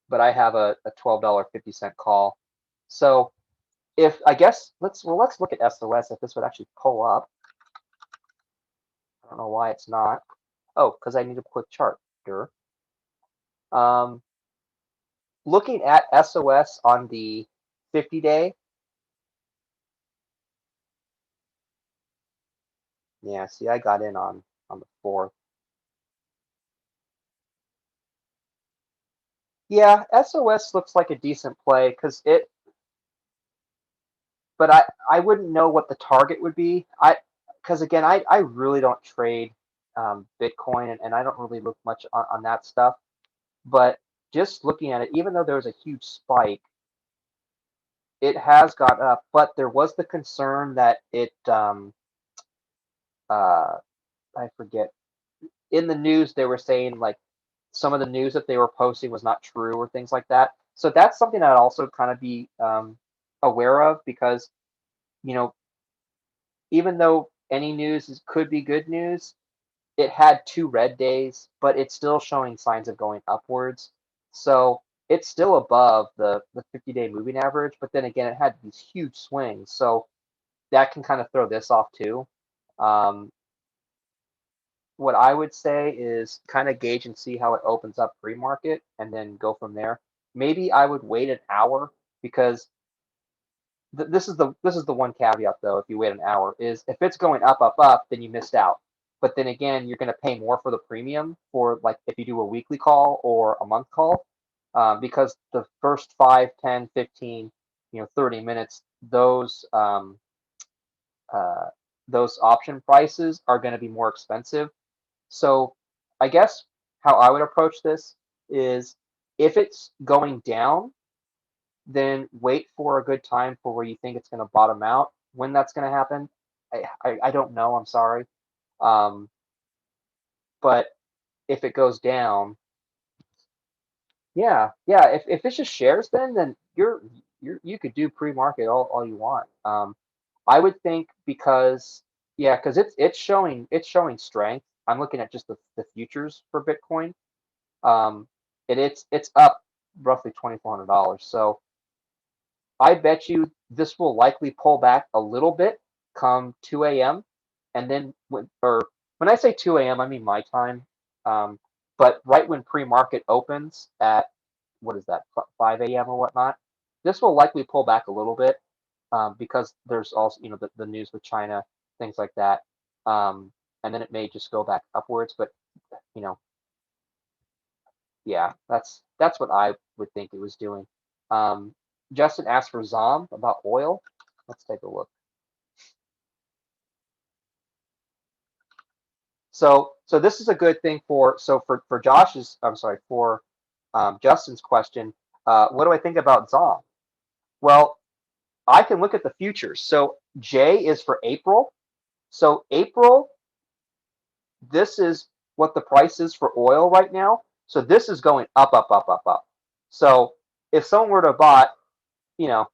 but I have a $12.50 call. So if I guess let's look at SOS if this would actually pull up. I don't know why it's not. Oh, because I need a quick chart. Dur. Um, Looking at SOS on the 50-day. Yeah, see, I got in on the 4th. Yeah, SOS looks like a decent play but I wouldn't know what the target would be. Because again, I really don't trade Bitcoin and I don't really look much on that stuff. But just looking at it, even though there was a huge spike, it has gone up. But there was the concern that uh, I forget, in the news they were saying like some of the news that they were posting was not true or things like that. So that's something I'd also kind of be aware of because you know even though any could be good news, it had 2 red days, but it's still showing signs of going upwards. So it's still above the 50-day moving average, but then again, it had these huge swings. So that can kind of throw this off too. Um, what I would say is kind of gauge and see how it opens up pre-market and then go from there. Maybe I would wait an hour because this is the one caveat though. If you wait an hour, is if it's going up, then you missed out. But then again, you're going to pay more for the premium for like if you do a weekly call or a month call, because the first 5, 10, 15, 30 minutes, uh, those option prices are going to be more expensive. So I guess how I would approach this is if it's going down, then wait for a good time for where you think it's going to bottom out. When that's going to happen, I don't know. I'm sorry. Um, but if it goes down, yeah. If it's just shares, then you could do pre-market all you want. I would think because it's showing strength. I'm looking at just the futures for Bitcoin. It's up roughly $2,400. So I bet you this will likely pull back a little bit come 2 a.m. And then when I say 2 a.m., I mean my time. Um, but right when pre-market opens at what is that 5 a.m. or whatnot, this will likely pull back a little bit because there's also the news with China, things like that. And then it may just go back upwards. But you know, yeah, that's what I would think it was doing. Um, Justin asked for Zom about oil. Let's take a look. So this is a good thing for Josh's. I'm sorry, for Justin's question. What do I think about Zom? Well, I can look at the futures. So J is for April. So April, this is what the price is for oil right now. So this is going up. So if someone were to have bought,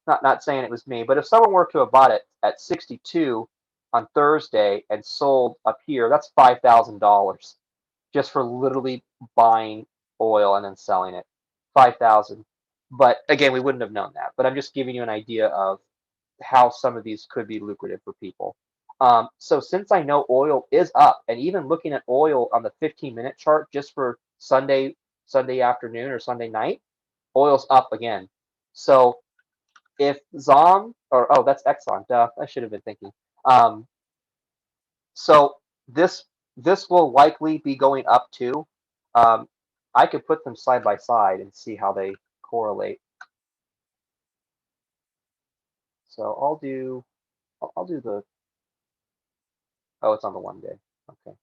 not saying it was me, but if someone were to have bought it at 62 on Thursday and sold up here, that's $5,000 just for literally buying oil and then selling it. 5,000. But again, we wouldn't have known that. But I'm just giving you an idea of how some of these could be lucrative for people. So since I know oil is up, and even looking at oil on the 15-minute chart just for Sunday afternoon or Sunday night, oil's up again. So if Zom or oh, that's Exxon. Duh, I should have been thinking. Um, So this will likely be going up too. Um, I could put them side by side and see how they correlate. So I'll do the, oh, it's on the 1 day. Okay,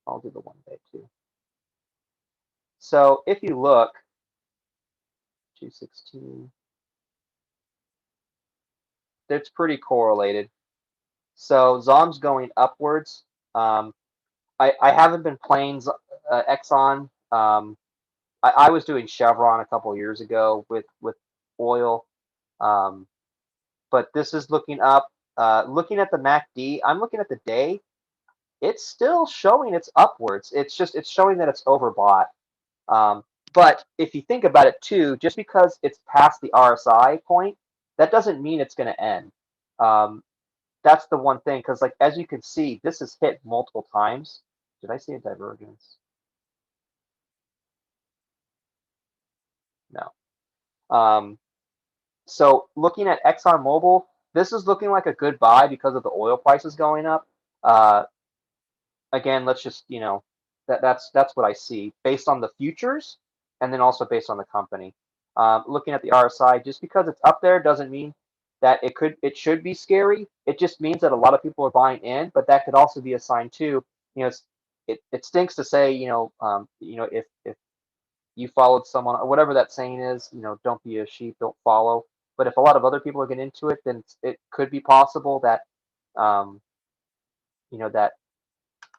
I'll do the 1 day too. So if you look, 216, it's pretty correlated. So Zom's going upwards. Um, I haven't been playing Exxon. I was doing Chevron a couple of years ago with oil, um, but this is looking up. Looking at the MACD, I'm looking at the day. It's still showing it's upwards. It's showing that it's overbought. Um, but if you think about it too, just because it's past the RSI point, that doesn't mean it's going to end. Um, that's the one thing, because like as you can see, this is hit multiple times. Did I see a divergence? No. So looking at ExxonMobil, this is looking like a good buy because of the oil prices going up. Uh, Again, let's just, that's what I see based on the futures and then also based on the company. Looking at the RSI, just because it's up there doesn't mean that it should be scary. It just means that a lot of people are buying in, but that could also be a sign too. It stinks to say, if you followed someone or whatever that saying is, don't be a sheep, don't follow. But if a lot of other people are getting into it, then it could be possible that, um, you know, that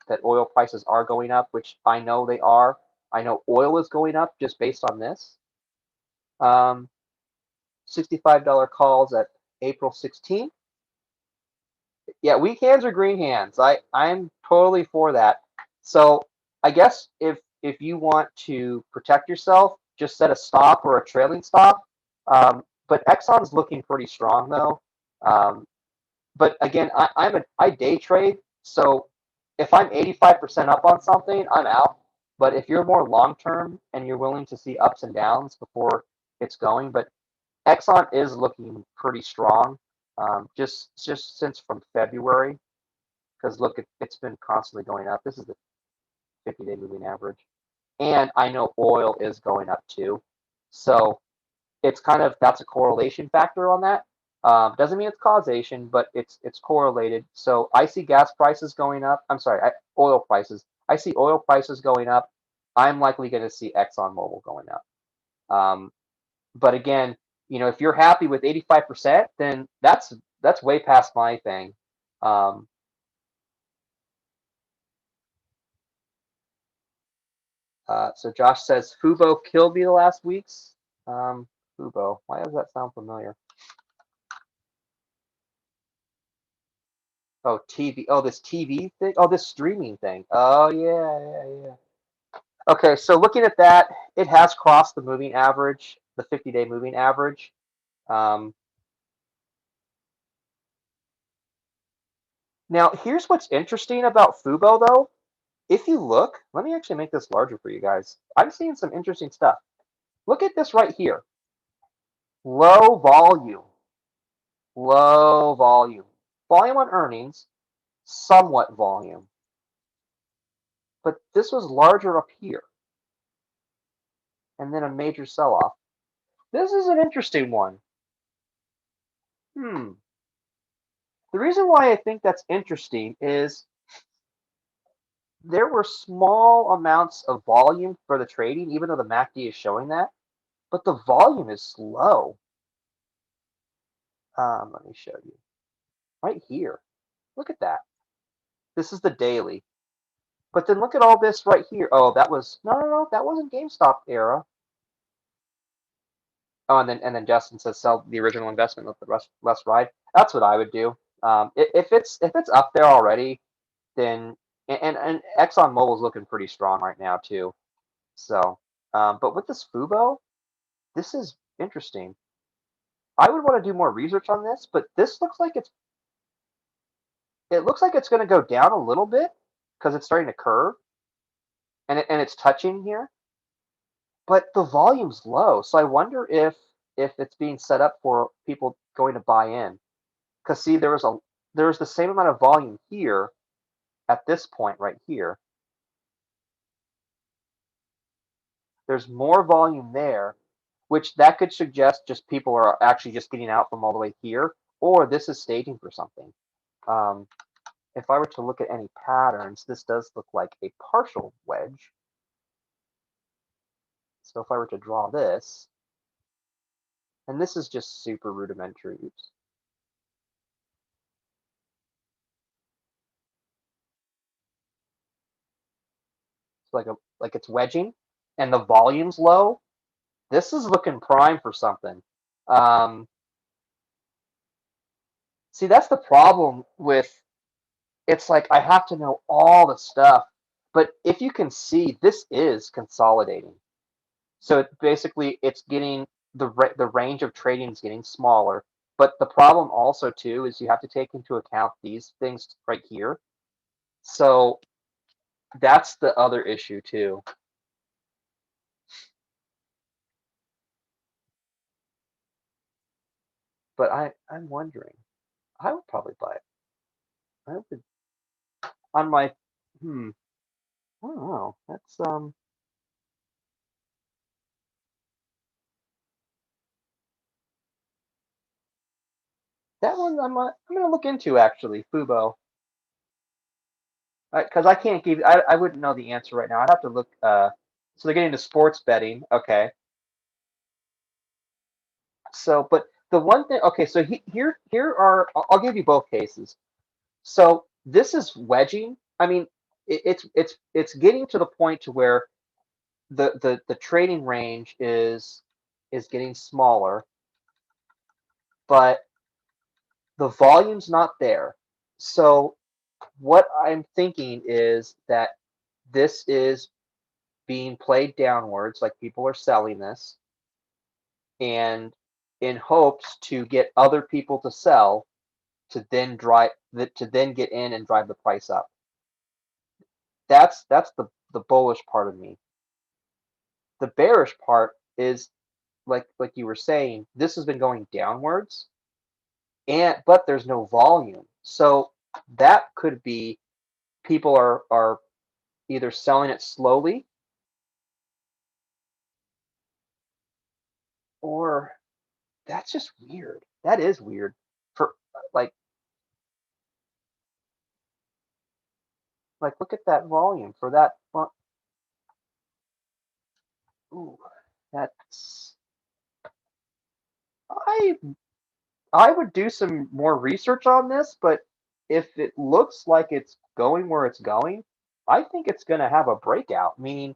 that oil prices are going up, which I know they are. I know oil is going up just based on this. Um, $65 calls at April 16th. Yeah, weak hands or green hands. I'm totally for that. So I guess if you want to protect yourself, just set a stop or a trailing stop. But Exxon's looking pretty strong though. Um, but again, I day trade, so if I'm 85% up on something, I'm out. But if you're more long term and you're willing to see ups and downs before it's going, but Exxon is looking pretty strong, just since from February, because look, it's been constantly going up. This is the 50-day moving average, and I know oil is going up too. So it's kind of that's a correlation factor on that. Doesn't mean it's causation, but it's correlated. So I see gas prices going up. I'm sorry, oil prices. I see oil prices going up. I'm likely going to see ExxonMobil going up. Um, but again, if you're happy with 85%, then that's way past my thing. Um, so Josh says Fubo killed me the last weeks. Fubo, why does that sound familiar? Oh, TV. Oh, this TV thing. Oh, this streaming thing. Oh, yeah. Okay, so looking at that, it has crossed the moving average, the 50-day moving average. Um, Now, here's what's interesting about Fubo, though. If you look, let me actually make this larger for you guys. I'm seeing some interesting stuff. Look at this right here. Low volume. Low volume. Volume on earnings, somewhat volume. But this was larger up here. And then a major sell-off. This is an interesting one. Hmm. The reason why I think that's interesting is there were small amounts of volume for the trading, even though the MACD is showing that, but the volume is slow. Let me show you. Right here. Look at that. This is the daily. But then look at all this right here. Oh, that was no, that wasn't GameStop era. Oh, and then Justin says sell the original investment, let the rest less ride. That's what I would do. If it's up there already, then and ExxonMobil is looking pretty strong right now too. So, but with this Fubo, this is interesting. I would want to do more research on this, but this looks like it's going to go down a little bit because it's starting to curve and it's touching here, but the volume's low. So I wonder if it's being set up for people going to buy in. Because see, there was the same amount of volume here, at this point right here, there's more volume there, which that could suggest just people are actually just getting out from all the way here, or this is staging for something. Um, if I were to look at any patterns, this does look like a partial wedge. So if I were to draw this, and this is just super rudimentary, oops. It's like it's wedging, and the volume's low. This is looking prime for something. Um, See, that's the problem with it's like I have to know all the stuff, but if you can see, this is consolidating. So basically, it's getting the range of trading is getting smaller. But the problem also too is you have to take into account these things right here. So that's the other issue too. But I'm wondering, I would probably buy it. I would on my I don't know. That's that one I'm gonna look into actually, Fubo. Because I can't give I wouldn't know the answer right now. I'd have to look. So they're getting into sports betting. Okay. So, but the one thing. Okay, so here are I'll give you both cases. So this is wedging. I mean, it's getting to the point to where the trading range is getting smaller, but the volume's not there. So what I'm thinking is that this is being played downwards, like people are selling this, and in hopes to get other people to sell to then get in and drive the price up. That's the bullish part of me. The bearish part is like you were saying, this has been going downwards, and but there's no volume. So that could be people are either selling it slowly or that's just weird. That is weird for like look at that volume for that. Ooh, that's I I would do some more research on this, but if it looks like it's going where it's going, I think it's going to have a breakout. Meaning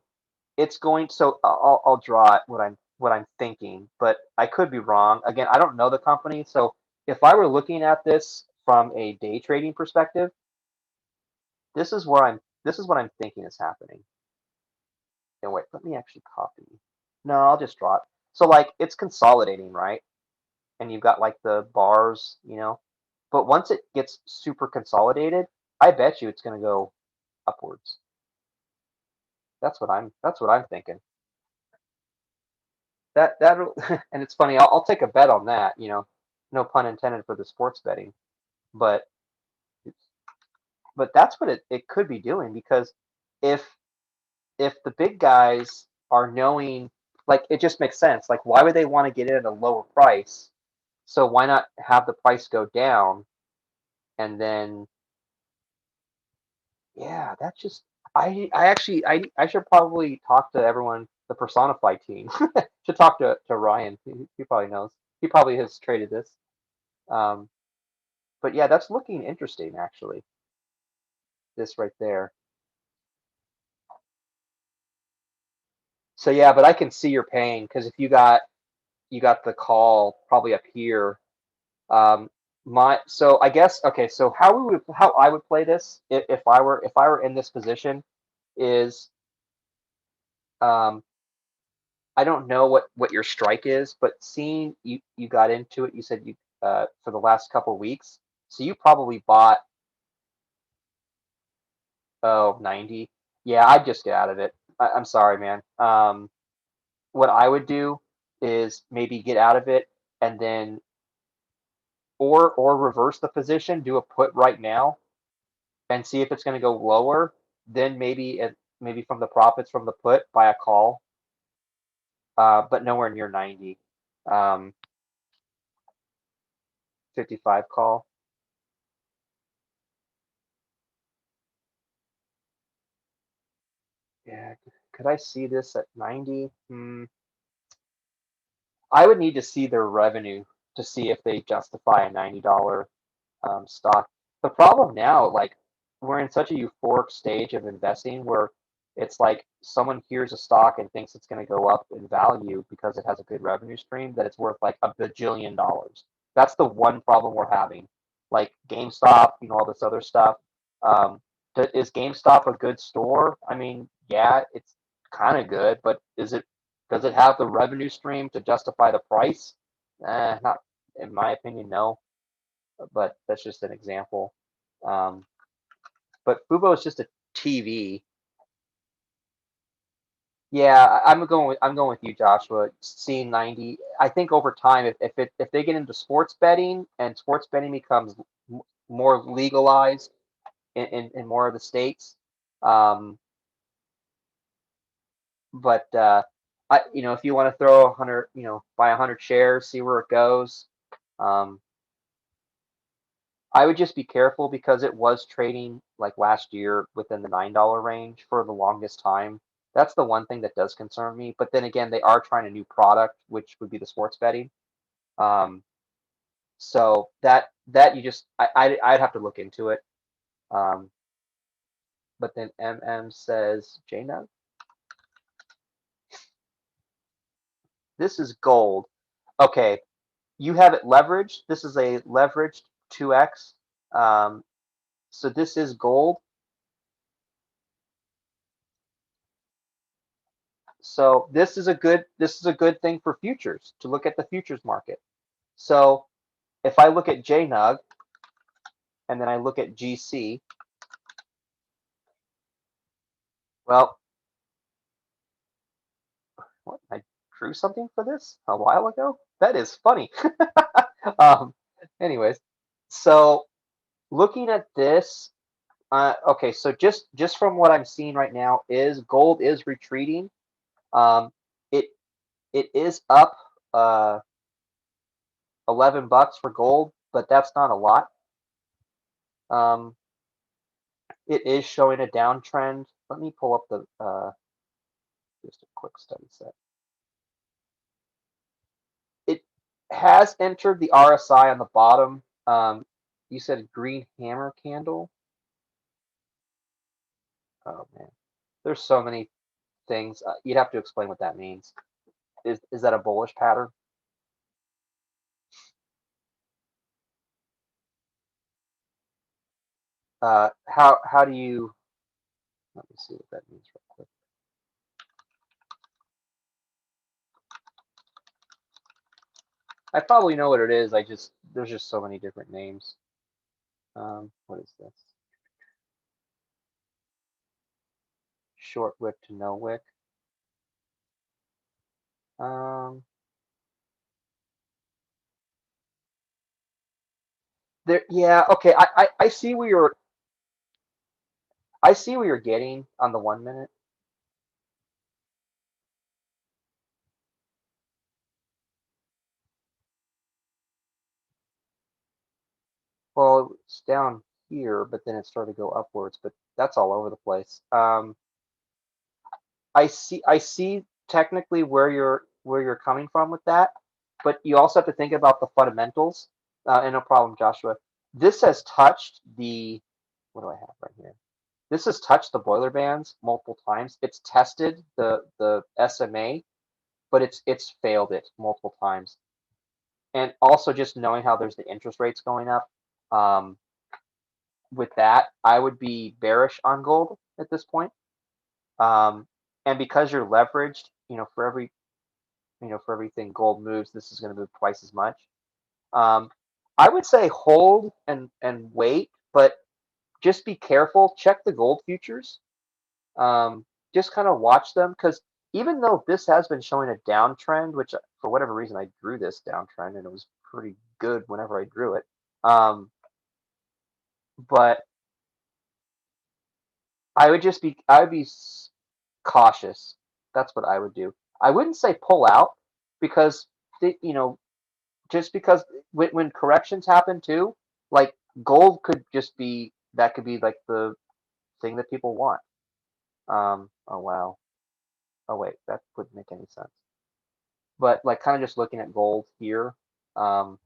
it's going. So I'll draw it what I'm thinking, but I could be wrong. Again, I don't know the company, so if I were looking at this from a day trading perspective, this is what I'm thinking is happening. And wait, let me actually copy. No, I'll just draw it. So like it's consolidating, right? And you've got like the bars, but once it gets super consolidated, I bet you it's going to go upwards. That's what I'm thinking. That and it's funny. I'll take a bet on that. No pun intended for the sports betting, but that's what it could be doing because if the big guys are knowing, like it just makes sense. Like why would they want to get in at a lower price? So why not have the price go down and then yeah, that's just I actually I should probably talk to everyone the Personify team. Should talk to Ryan. He probably knows. He probably has traded this. Um, but yeah, that's looking interesting actually. This right there. So yeah, but I can see your pain because if you got the call probably up here. Um, my so I guess okay. So how I would play this if I were in this position is um, I don't know what your strike is, but seeing you got into it, you said you for the last couple weeks, so you probably bought 90. Yeah, I'd just get out of it. I'm sorry, man. What I would do is maybe get out of it and then or reverse the position, do a put right now, and see if it's going to go lower. Then maybe from the profits from the put buy a call, but nowhere near 90. 55 call. Yeah, could I see this at 90? I would need to see their revenue to see if they justify a $90 stock. The problem now, like we're in such a euphoric stage of investing where it's like someone hears a stock and thinks it's going to go up in value because it has a good revenue stream that it's worth like a bajillion dollars. That's the one problem we're having. Like GameStop, all this other stuff. Um, is GameStop a good store? I mean, yeah, it's kind of good, but does it have the revenue stream to justify the price? Not in my opinion, no, but that's just an example. Um, but Fubo is just a TV. Yeah, I'm going with you, Joshua. Seeing 90, I think over time, if they get into sports betting and sports betting becomes more legalized in more of the states, um, but if you want to throw 100, buy 100 shares, see where it goes. Um, I would just be careful because it was trading like last year within the $9 range for the longest time. That's the one thing that does concern me. But then again, they are trying a new product, which would be the sports betting. Um, so that you just I'd have to look into it. Um, but then MM says JNUG, this is gold. Okay, you have it leveraged. This is a leveraged 2x. Um, so this is gold. So this is a good thing for futures to look at the futures market. So if I look at JNUG and then I look at GC, well, what, I drew something for this a while ago? That is funny. um, anyways, so looking at this, okay, so just from what I'm seeing right now is gold is retreating. Um, it it is up uh, $11 for gold, but that's not a lot. Um, it is showing a downtrend. Let me pull up the just a quick study set. It has entered the RSI on the bottom. You said green hammer candle. Oh man, there's so many things. You'd have to explain what that means. Is that a bullish pattern? How do you? Let me see what that means real quick. I probably know what it is. There's just so many different names. What is this? Short wick to no wick. Um, there. Yeah. Okay. I see where you're getting on the 1 minute. Well, it's down here, but then it started to go upwards, but that's all over the place. I see technically where you're coming from with that, but you also have to think about the fundamentals. And no problem, Joshua. This has touched the what do I have right here? This has touched the boiler bands multiple times. It's tested the SMA, but it's failed it multiple times. And also just knowing how there's the interest rates going up. Um, with that, I would be bearish on gold at this point. Um, and because you're leveraged, for everything gold moves, this is going to move twice as much. Um, I would say hold and wait, but just be careful. Check the gold futures. Just kind of watch them because even though this has been showing a downtrend, which for whatever reason I drew this downtrend and it was pretty good whenever I drew it. Um, but I would be cautious. That's what I would do. I wouldn't say pull out because just because when corrections happen too, like gold could just be that could be like the thing that people want. Oh wow. Oh wait, that wouldn't make any sense. But like kind of just looking at gold here. Um,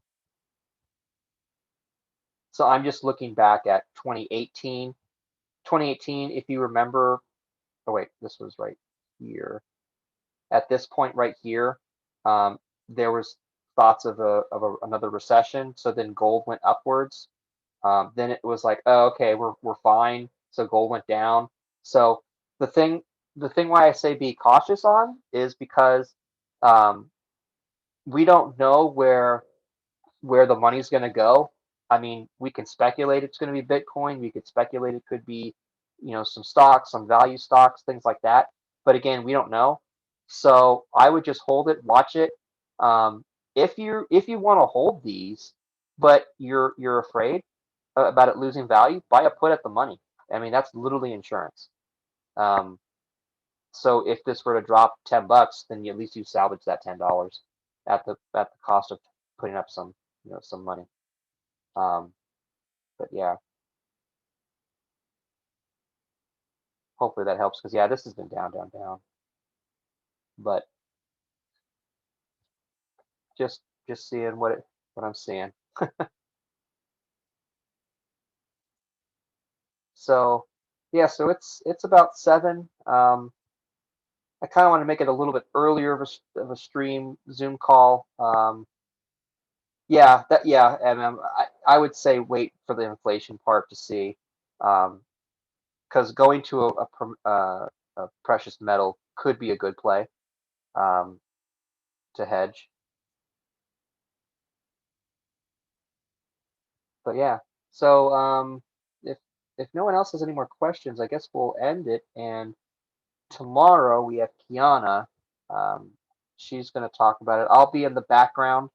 so I'm just looking back at 2018. 2018, if you remember, oh wait, this was right here. At this point right here, there was thoughts of another recession. So then gold went upwards. Then it was like, oh, okay, we're fine. So gold went down. So the thing the thing why I say be cautious on is because um, we don't know where the money's going to go. I mean, we can speculate it's going to be Bitcoin. We could speculate it could be, some stocks, some value stocks, things like that. But again, we don't know. So I would just hold it, watch it. Um, if you want to hold these, but you're afraid about it losing value, buy a put at the money. I mean, that's literally insurance. Um, so if this were to drop $10, then at least you salvage that $10 at the cost of putting up some money. Um, but yeah, hopefully that helps because yeah, this has been down, down, down. But just seeing what I'm seeing. So yeah, so it's about 7. I kind of want to make it a little bit earlier of a stream Zoom call. Yeah, and I would say wait for the inflation part to see, because going to a precious metal could be a good play um, to hedge. But yeah, so if if no one else has any more questions, I guess we'll end it. And tomorrow we have Kiana. Um, she's going to talk about it. I'll be in the background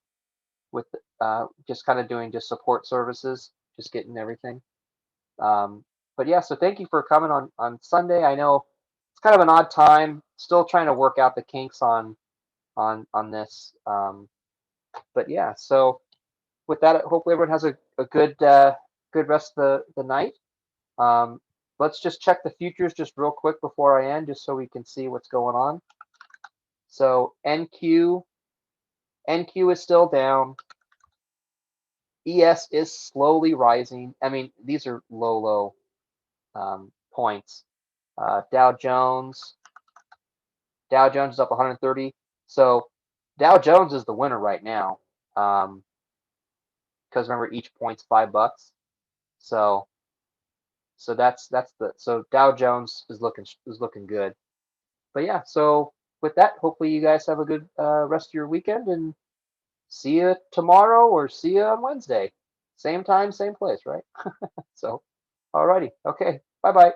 with just kind of doing just support services, just getting everything. Um, but yeah, so thank you for coming on Sunday. I know it's kind of an odd time. Still trying to work out the kinks on this. But yeah, so with that, hopefully everyone has a good rest of the night. Um, let's just check the futures just real quick before I end, just so we can see what's going on. So NQ is still down. ES is slowly rising. I mean, these are low points. Dow Jones. Dow Jones is up 130. So Dow Jones is the winner right now. Because remember each point's $5. So that's the so Dow Jones is looking good. But yeah, so with that, hopefully you guys have a good rest of your weekend and see you tomorrow or see you on Wednesday. Same time, same place, right? So, alrighty. Okay. Bye bye.